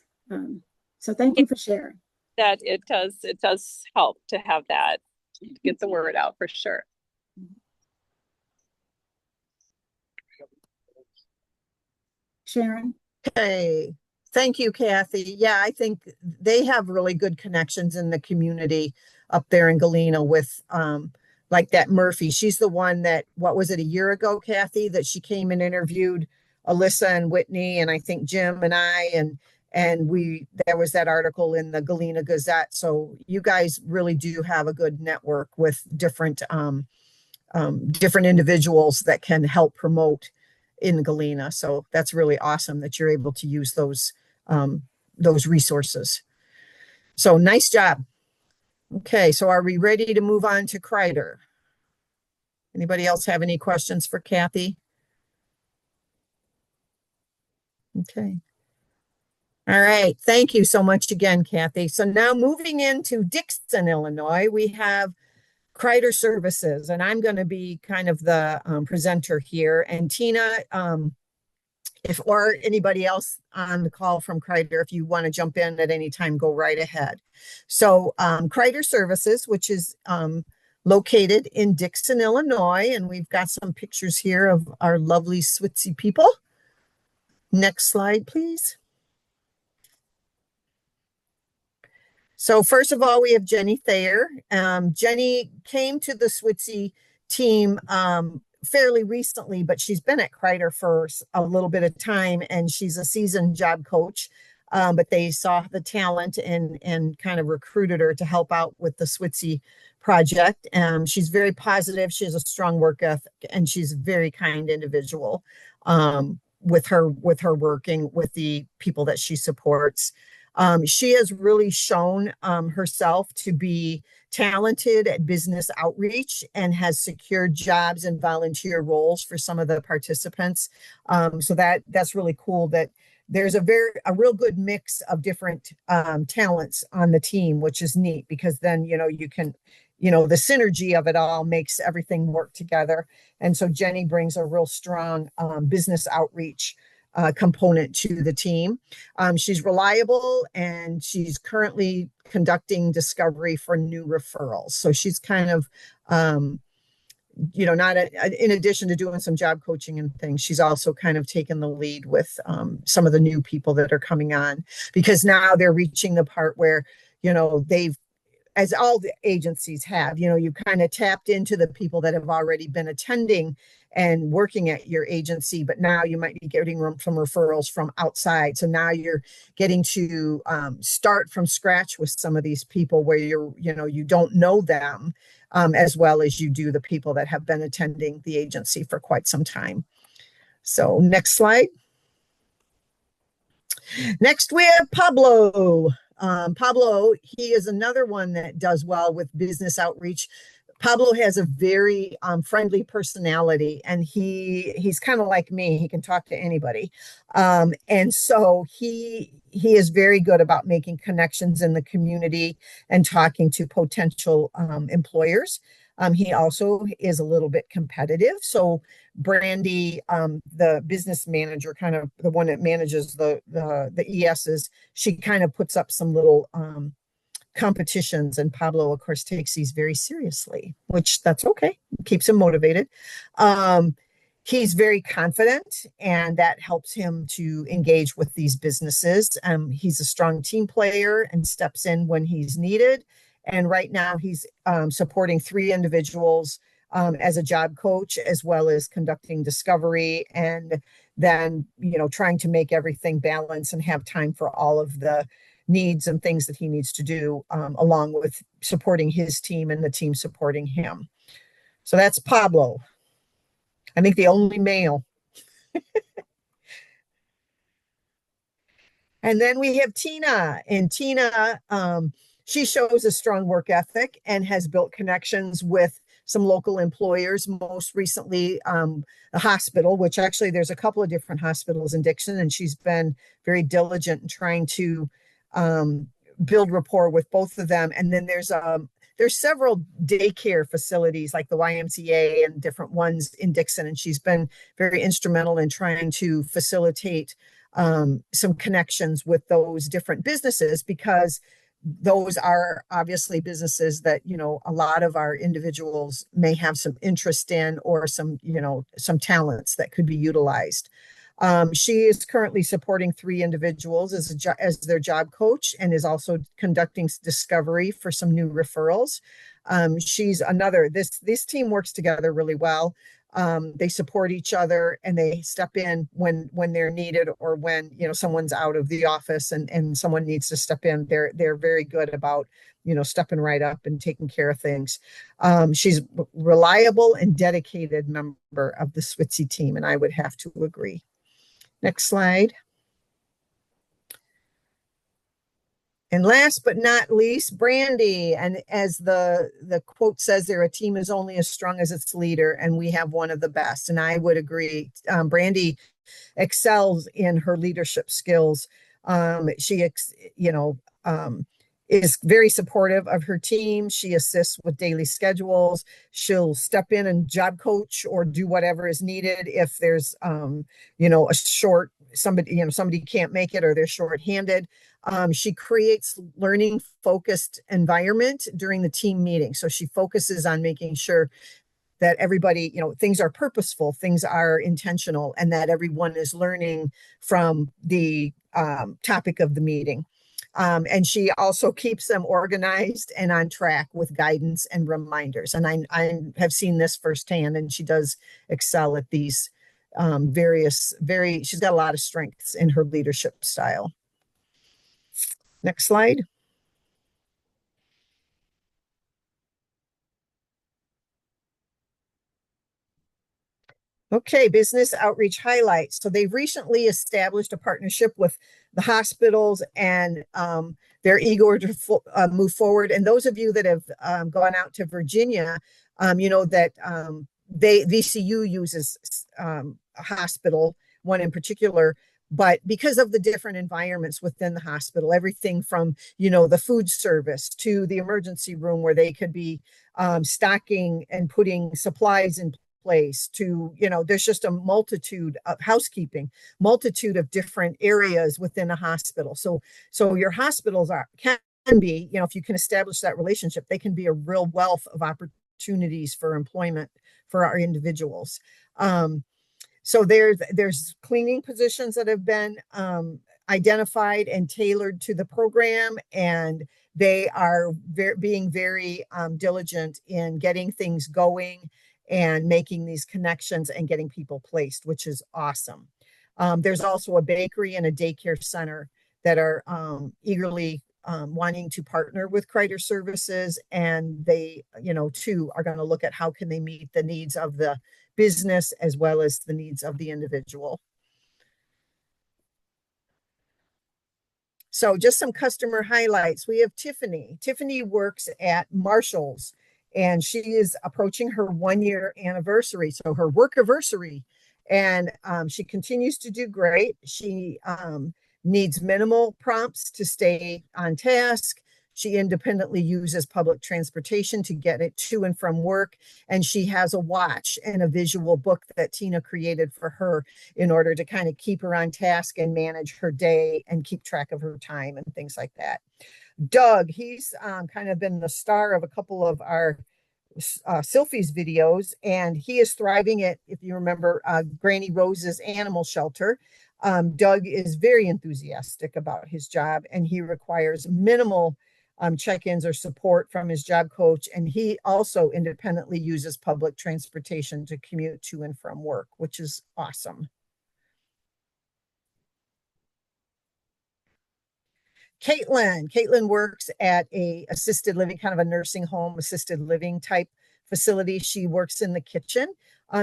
So thank you for sharing. That it does help to have that, to get the word out for sure. Sharon? Okay. Thank you, Kathy. Yeah, I think they have really good connections in the community up there in Galena with like that Murphy. She's the one that, what was it, a year ago, Kathy, that she came and interviewed Alyssa and Whitney, and I think Jim and I, and there was that article in the Galena Gazette. So you guys really do have a good network with different individuals that can help promote in Galena. So that's really awesome that you're able to use those resources. So nice job. Okay, so are we ready to move on to Kreider? Anybody else have any questions for Kathy? Okay. All right, thank you so much again, Kathy. So now moving into Dixon, Illinois, we have Kreider Services, and I'm going to be kind of the presenter here. And Tina, or anybody else on the call from Kreider, if you want to jump in at any time, go right ahead. So Kreider Services, which is located in Dixon, Illinois, and we've got some pictures here of our lovely SWTC people. Next slide, please. So first of all, we have Jenny Thayer. Jenny came to the SWTC team fairly recently, but she's been at Kreider for a little bit of time, and she's a seasoned job coach. but they saw the talent and kind of recruited her to help out with the SWITSI project. She's very positive. She has a strong work ethic, and she's a very kind individual. With her working with the people that she supports. She has really shown herself to be talented at business outreach and has secured jobs and volunteer roles for some of the participants. So that's really cool that there's a real good mix of different talents on the team, which is neat because then, you can, the synergy of it all makes everything work together. And so Jenny brings a real strong business outreach component to the team. She's reliable, and she's currently conducting discovery for new referrals. So she's kind of, not in addition to doing some job coaching and things, she's also kind of taken the lead with some of the new people that are coming on, because now they're reaching the part where, they've, as all the agencies have, you kind of tapped into the people that have already been attending and working at your agency, but now you might be getting some referrals from outside. So now you're getting to start from scratch with some of these people where you don't know them as well as you do the people that have been attending the agency for quite some time. So next slide. Next, we have Pablo. Pablo, he is another one that does well with business outreach. Pablo has a very friendly personality, and he's kind of like me. He can talk to anybody. And so he is very good about making connections in the community and talking to potential employers. He also is a little bit competitive. So Brandy, the business manager, kind of the one that manages the ESs, she kind of puts up some little competitions, and Pablo, of course, takes these very seriously, which that's okay. Keeps him motivated. He's very confident, and that helps him to engage with these businesses. He's a strong team player and steps in when he's needed. And right now he's supporting 3 individuals as a job coach, as well as conducting discovery, and then, trying to make everything balance and have time for all of the needs and things that he needs to do, along with supporting his team and the team supporting him. So that's Pablo. I think the only male. And then we have Tina, and Tina, she shows a strong work ethic and has built connections with some local employers, most recently a hospital, which actually there's a couple of different hospitals in Dixon, and she's been very diligent in trying to build rapport with both of them. And then there's several daycare facilities like the YMCA and different ones in Dixon, and she's been very instrumental in trying to facilitate some connections with those different businesses, because those are obviously businesses that, a lot of our individuals may have some interest in, or some talents that could be utilized. She is currently supporting 3 individuals as their job coach, and is also conducting discovery for some new referrals. She's another, this team works together really well. They support each other, and they step in when they're needed, or when, someone's out of the office and someone needs to step in. They're very good about, stepping right up and taking care of things. She's a reliable and dedicated member of the SWITSI team, and I would have to agree. Next slide. And last but not least, Brandy. And as the quote says there, a team is only as strong as its leader, and we have one of the best. And I would agree. Brandy excels in her leadership skills. She is very supportive of her team. She assists with daily schedules. She'll step in and job coach or do whatever is needed if there's, a short, somebody can't make it, or they're shorthanded. She creates learning focused environment during the team meeting. So she focuses on making sure that everybody, things are purposeful, things are intentional, and that everyone is learning from the topic of the meeting. And she also keeps them organized and on track with guidance and reminders. And I have seen this firsthand, and she does excel at these she's got a lot of strengths in her leadership style. Next slide. Okay, business outreach highlights. So they've recently established a partnership with the hospitals, and they're eager to move forward. And those of you that have gone out to Virginia, you know that VCU uses a hospital, one in particular, but because of the different environments within the hospital, everything from, you know, the food service to the emergency room where they could be stocking and putting supplies in place to, you know, there's just a multitude of housekeeping, multitude of different areas within a hospital. So your hospitals can be, you know, if you can establish that relationship, they can be a real wealth of opportunities for employment for our individuals. So there's cleaning positions that have been identified and tailored to the program, and they are being very diligent in getting things going and making these connections and getting people placed, which is awesome. There's also a bakery and a daycare center that are eagerly wanting to partner with Kreider Services, and they, you know, too, are going to look at how can they meet the needs of the business as well as the needs of the individual. So just some customer highlights. We have Tiffany. Tiffany works at Marshall's, and she is approaching her 1-year anniversary, so her work-iversary, and she continues to do great. She needs minimal prompts to stay on task. She independently uses public transportation to get it to and from work. And she has a watch and a visual book that Tina created for her in order to kind of keep her on task and manage her day and keep track of her time and things like that. Doug, he's kind of been the star of a couple of our Sylphie's videos, and he is thriving at, if you remember, Granny Rose's animal shelter. Doug is very enthusiastic about his job, and he requires minimal check-ins or support from his job coach. And he also independently uses public transportation to commute to and from work, which is awesome. Caitlin works at a assisted living, kind of a nursing home, assisted living type facility. She works in the kitchen.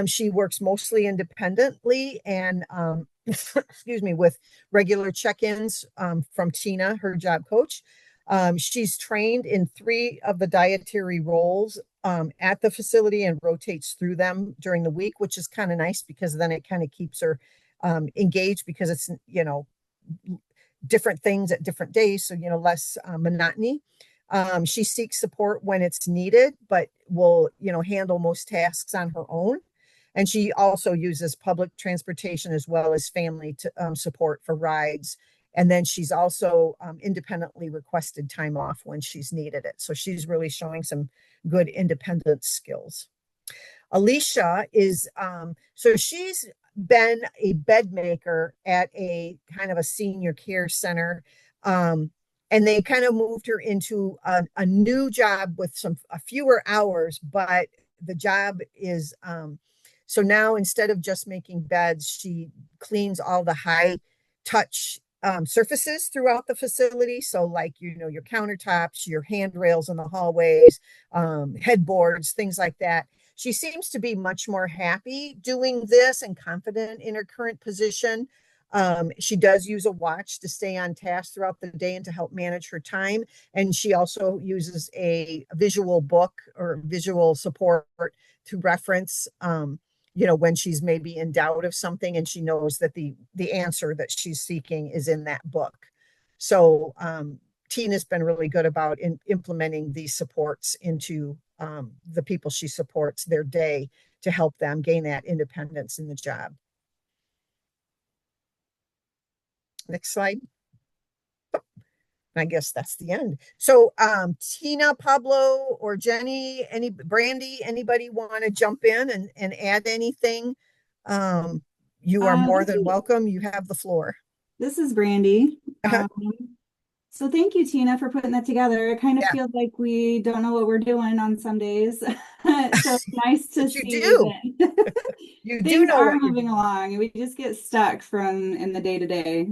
She works mostly independently and excuse me, with regular check-ins from Tina, her job coach. She's trained in 3 of the dietary roles at the facility and rotates through them during the week, which is kind of nice because then it kind of keeps her engaged, because it's, you know, different things at different days. So, you know, less monotony. She seeks support when it's needed, but will, you know, handle most tasks on her own. And she also uses public transportation as well as family support for rides. And then she's also independently requested time off when she's needed it. So she's really showing some good independent skills. Alicia is, so she's been a bed maker at a kind of a senior care center. And they kind of moved her into a new job with fewer hours, but the job is, so now instead of just making beds, she cleans all the high touch surfaces throughout the facility. So like, you know, your countertops, your handrails in the hallways, headboards, things like that. She seems to be much more happy doing this and confident in her current position. She does use a watch to stay on task throughout the day and to help manage her time. And she also uses a visual book or visual support to reference, you know, when she's maybe in doubt of something and she knows that the answer that she's seeking is in that book. So Tina's been really good about implementing these supports into the people she supports, their day, to help them gain that independence in the job. Next slide. I guess that's the end. So Tina, Pablo, or Jenny, Brandy, anybody want to jump in and add anything? You are more than welcome. You have the floor. This is Brandy. So thank you, Tina, for putting that together. It kind of feels like we don't know what we're doing on some days. So it's nice to see that you things are moving along. We just get stuck in the day-to-day.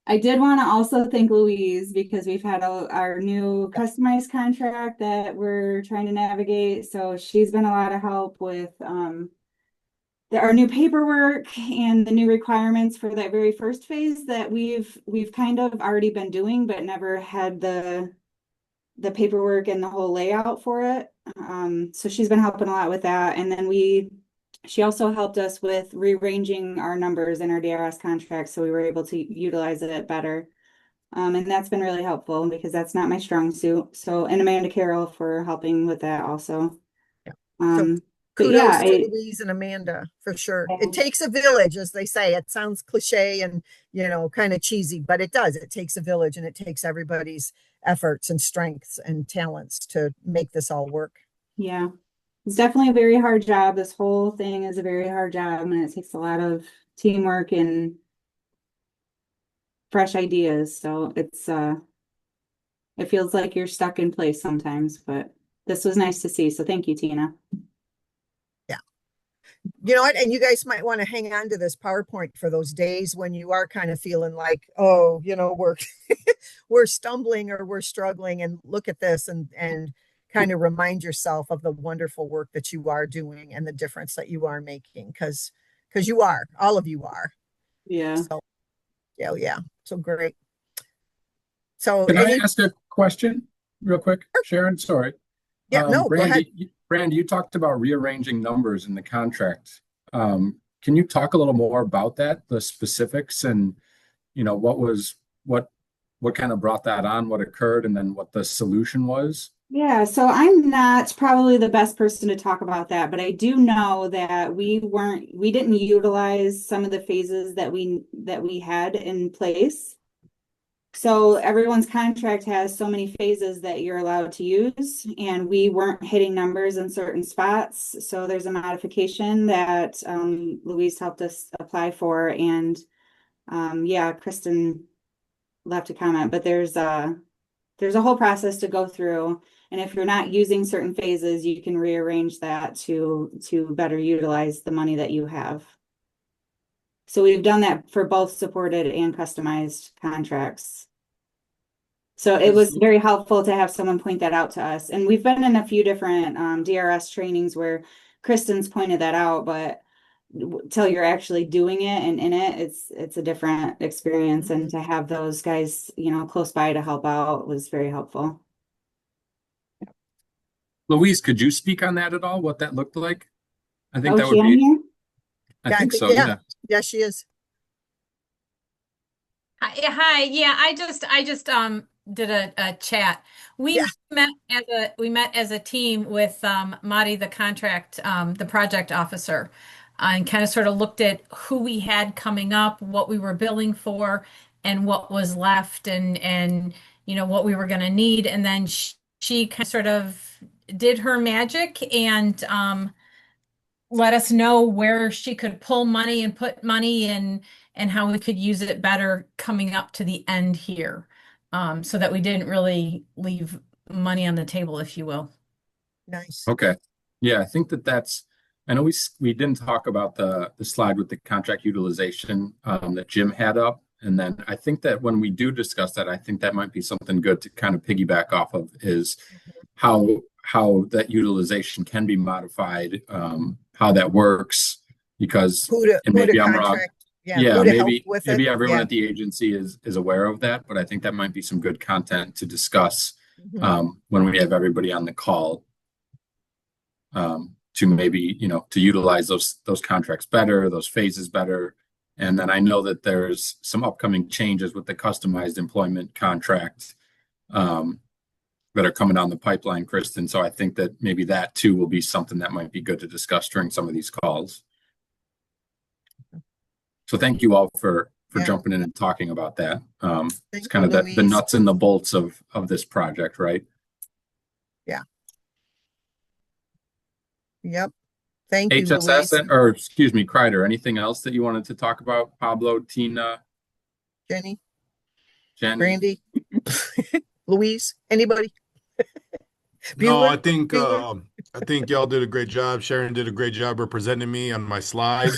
I did want to also thank Louise because we've had our new customized contract that we're trying to navigate. So she's been a lot of help with our new paperwork and the new requirements for that very first phase that we've kind of already been doing, but never had the paperwork and the whole layout for it. So she's been helping a lot with that. And then she also helped us with rearranging our numbers in our DRS contract, so we were able to utilize it better. And that's been really helpful because that's not my strong suit. So, and Amanda Carroll for helping with that also. Yeah. But Kudos yeah, to Louise and Amanda for sure. It takes a village, as they say. It sounds cliche and, kind of cheesy, but it does. It takes a village, and it takes everybody's efforts and strengths and talents to make this all work. Yeah. It's definitely a very hard job. This whole thing is a very hard job, and it takes a lot of teamwork and fresh ideas. So it feels like you're stuck in place sometimes, but this was nice to see. So thank you, Tina. Yeah. You know what? And you guys might want to hang on to this PowerPoint for those days when you are kind of feeling like, oh, we're we're stumbling or we're struggling, and look at this and kind of remind yourself of the wonderful work that you are doing and the difference that you are making, because you are, all of you are. Yeah. So, yeah. So great. So can I ask a question real quick, Sharon? Sorry. Yeah, no, go ahead. Brandy, you talked about rearranging numbers in the contract. Can you talk a little more about that, the specifics, and what kind of brought that on, what occurred, and then what the solution was? Yeah, so I'm not probably the best person to talk about that, but I do know that we didn't utilize some of the phases that we had in place. So everyone's contract has so many phases that you're allowed to use, and we weren't hitting numbers in certain spots. So there's a modification that Louise helped us apply for, and Kristen left a comment, but there's a whole process to go through. And if you're not using certain phases, you can rearrange that to better utilize the money that you have. So we've done that for both supported and customized contracts. So it was very helpful to have someone point that out to us. And we've been in a few different DRS trainings where Kristen's pointed that out, but till you're actually doing it and in it, it's a different experience. And to have those guys, close by to help out was very helpful. Louise, could you speak on that at all? What that looked like? I think that she would be. here? I think so. Yeah. Yeah, she is. Hi. Yeah, I just did a chat. We met as a team with Madi, the project officer, and kind of sort of looked at who we had coming up, what we were billing for, and what was left, and what we were going to need, and then she kind of sort of did her magic and let us know where she could pull money and put money in, and how we could use it better coming up to the end here, so that we didn't really leave money on the table, if you will. Nice. Okay. Yeah, I think that's. I know we didn't talk about the slide with the contract utilization that Jim had up, and then I think that when we do discuss that, I think that might be something good to kind of piggyback off of is how that utilization can be modified, how that works, because maybe I'm wrong. Yeah, maybe everyone at the agency is aware of that, but I think that might be some good content to discuss when we have everybody on the call, to maybe to utilize those contracts better, those phases better. And then I know that there's some upcoming changes with the customized employment contract that are coming down the pipeline, Kristen. So I think that maybe that too will be something that might be good to discuss during some of these calls. So thank you all for jumping in and talking about that. It's kind of the nuts and the bolts of this project, right? Yeah. Yep. Thank you, HSS, Louise. or excuse me, Kreider, anything else that you wanted to talk about? Pablo, Tina, Jenny, Brandy, Louise, anybody? No, I think y'all did a great job. Sharon did a great job representing me on my slide.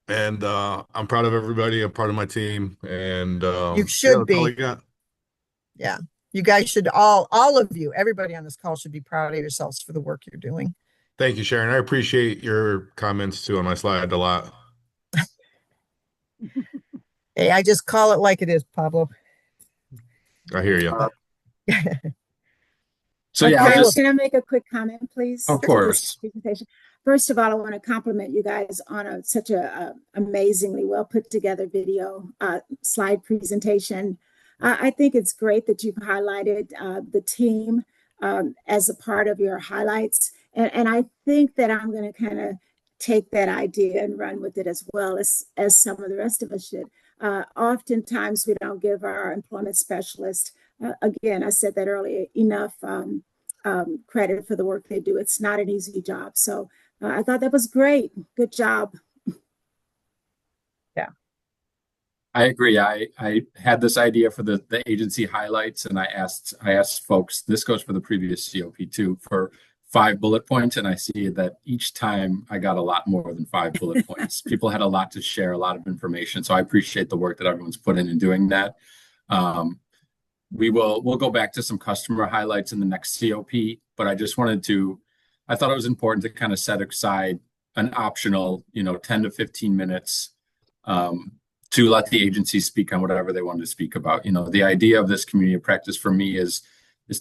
And I'm proud of everybody. I'm proud of my team. And You should that's all I be. got. Yeah. You guys should all of you, everybody on this call should be proud of yourselves for the work you're doing. Thank you, Sharon. I appreciate your comments too on my slide a lot. Hey, I just call it like it is, Pablo. I hear you. So yeah, Okay, I'll just, can I make a quick comment, please? of to this course. presentation? First of all, I want to compliment you guys on such a amazingly well put together video slide presentation. I think it's great that you've highlighted the team as a part of your highlights. And I think that I'm going to kind of take that idea and run with it as well as some of the rest of us should. Oftentimes, we don't give our employment specialist, again, I said that earlier, enough credit for the work they do. It's not an easy job. So I thought that was great. Good job. Yeah. I agree. I had this idea for the agency highlights, and I asked folks, this goes for the previous COP too, for 5 bullet points, and I see that each time I got a lot more than 5 bullet points. People had a lot to share, a lot of information. So I appreciate the work that everyone's put in doing that. We'll go back to some customer highlights in the next COP, but I just wanted to, I thought it was important to kind of set aside an optional, 10 to 15 minutes to let the agency speak on whatever they wanted to speak about. The idea of this community of practice for me is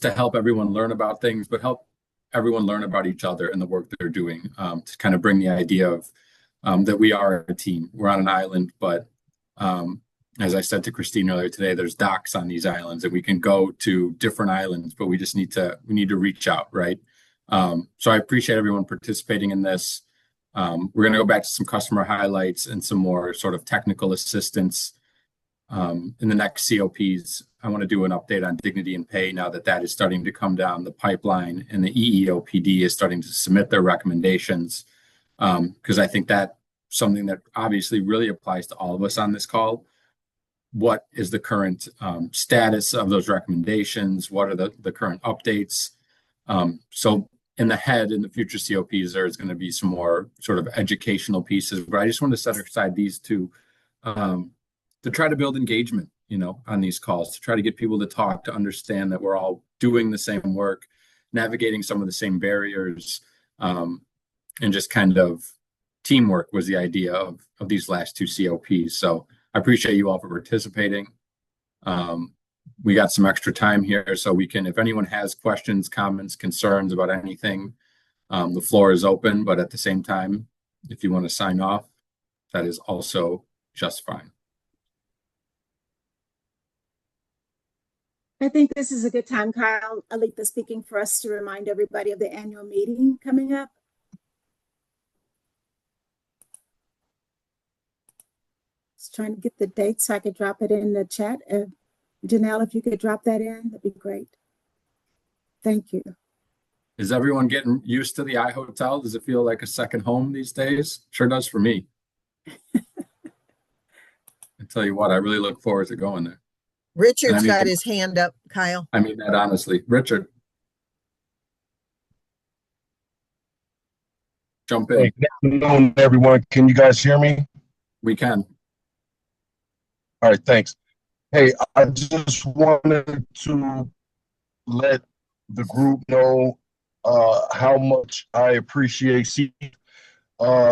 to help everyone learn about things, but help everyone learn about each other and the work they're doing, to kind of bring the idea of that we are a team. We're on an island, but as I said to Christine earlier today, there's docks on these islands, and we can go to different islands, but we need to reach out, right? So I appreciate everyone participating in this. We're going to go back to some customer highlights and some more sort of technical assistance in the next COPs. I want to do an update on dignity and pay now that is starting to come down the pipeline, and the EEOPD is starting to submit their recommendations, because I think that's something that obviously really applies to all of us on this call. What is the current status of those recommendations? What are the current updates? So in the future COPs, there's going to be some more sort of educational pieces, but I just want to set aside these two to try to build engagement, on these calls, to try to get people to talk, to understand that we're all doing the same work, navigating some of the same barriers, and just kind of teamwork was the idea of these last 2 COPs. So I appreciate you all for participating. We got some extra time here, so we can, if anyone has questions, comments, concerns about anything, the floor is open, but at the same time, if you want to sign off, that is also just fine. I think this is a good time, Kyle Alita speaking, for us to remind everybody of the annual meeting coming up. Just trying to get the date so I could drop it in the chat. Janelle, if you could drop that in, that'd be great. Thank you. Is everyone getting used to the iHotel? Does it feel like a second home these days? Sure does for me. I tell you what, I really look forward to going there. Richard's got his hand up, Kyle. I mean that honestly. Richard. Jump in. Hey, good afternoon, everyone. Can you guys hear me? We can. All right, thanks. Hey, I just wanted to let the group know how much I appreciate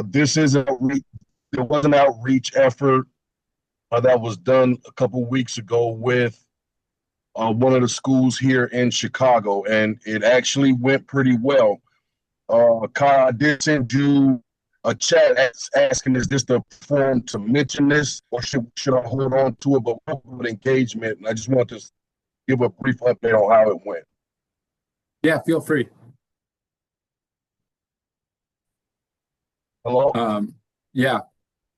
this is there was an outreach effort that was done a couple weeks ago with one of the schools here in Chicago, and it actually went pretty well. Kyle, I did send you a chat asking, is this the forum to mention this, or should I hold on to it? But with engagement, and I just want to give a brief update on how it went. Yeah, feel free. Hello? Yeah.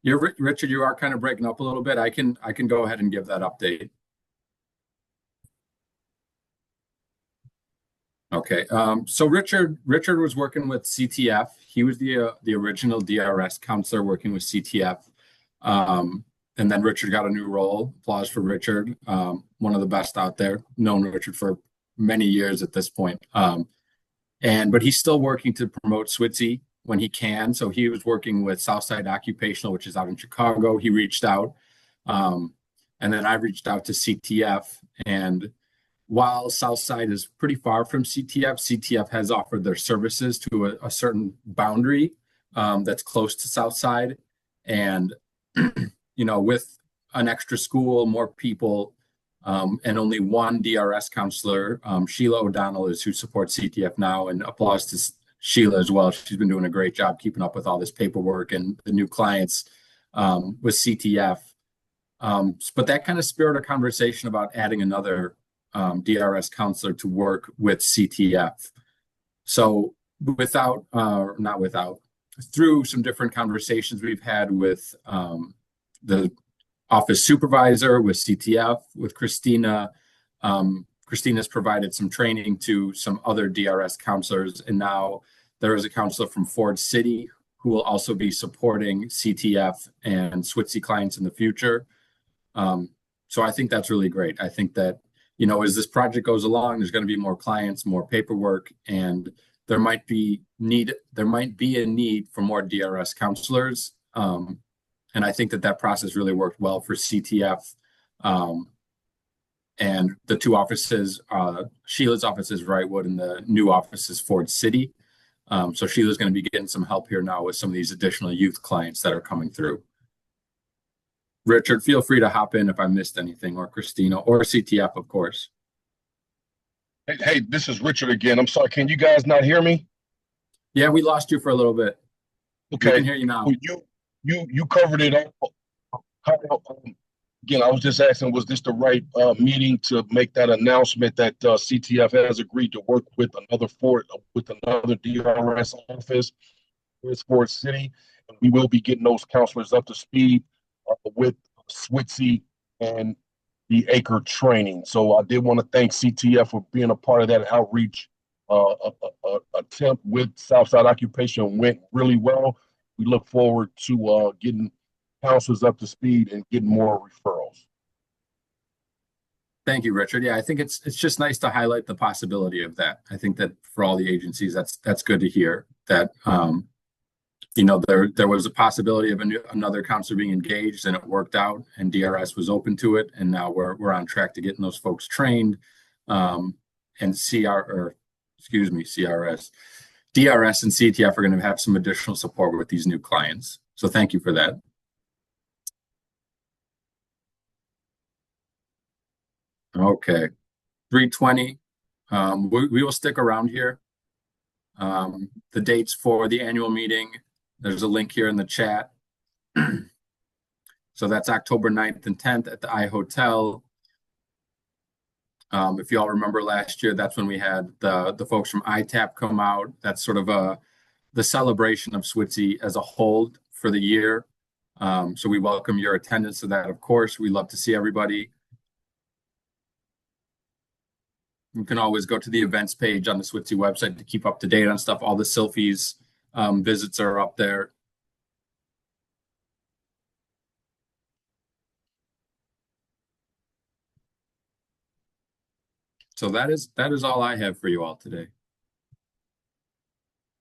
Richard, you are kind of breaking up a little bit. I can go ahead and give that update. Okay. So Richard was working with CTF. He was the original DRS counselor working with CTF. And then Richard got a new role. Applause for Richard. One of the best out there. Known Richard for many years at this point. But he's still working to promote SWTC when he can. So he was working with Southside Occupational, which is out in Chicago. He reached out. And then I reached out to CTF. And while Southside is pretty far from CTF, CTF has offered their services to a certain boundary that's close to Southside. And, you know, with an extra school, more people, and only one DRS counselor, Sheila O'Donnell, is who supports CTF now, and applause to Sheila as well. She's been doing a great job keeping up with all this paperwork and the new clients with CTF. But that kind of spurred a conversation about adding another DRS counselor to work with CTF. So through some different conversations we've had with the office supervisor, with CTF, with Christina. Christina's provided some training to some other DRS counselors, and now there is a counselor from Ford City who will also be supporting CTF and SWTC clients in the future. So I think that's really great. I think that, you know, as this project goes along, there's going to be more clients, more paperwork, and there might be a need for more DRS counselors. And I think that process really worked well for CTF. And the two offices, Sheila's office is Wrightwood and the new office is Ford City. So Sheila's going to be getting some help here now with some of these additional youth clients that are coming through. Richard, feel free to hop in if I missed anything, or Christina, or CTF, of course. Hey, this is Richard again. I'm sorry. Can you guys not hear me? Yeah, we lost you for a little bit. Okay. We can hear you now. You covered it all. Again, I was just asking, was this the right meeting to make that announcement that CTF has agreed to work with another DRS office with Ford City, and we will be getting those counselors up to speed with SWTC and the ACRE training. So I did want to thank CTF for being a part of that outreach attempt with Southside Occupation. Went really well. We look forward to getting counselors up to speed and getting more referrals. Thank you, Richard. Yeah, I think it's just nice to highlight the possibility of that. I think that for all the agencies, that's good to hear that, you know, there was a possibility of another counselor being engaged, and it worked out, and DRS was open to it, and now we're on track to getting those folks trained. And DRS and CTF are going to have some additional support with these new clients. So thank you for that. Okay, 3:20. We will stick around here. The dates for the annual meeting, there's a link here in the chat. So that's October 9th and 10th at the iHotel. If you all remember last year, that's when we had the folks from ITAP come out. That's sort of the celebration of SWTC as a whole for the year. So we welcome your attendance to that, of course. We love to see everybody. You can always go to the events page on the SWTC website to keep up to date on stuff. All the Sylphies visits are up there. So that is all I have for you all today.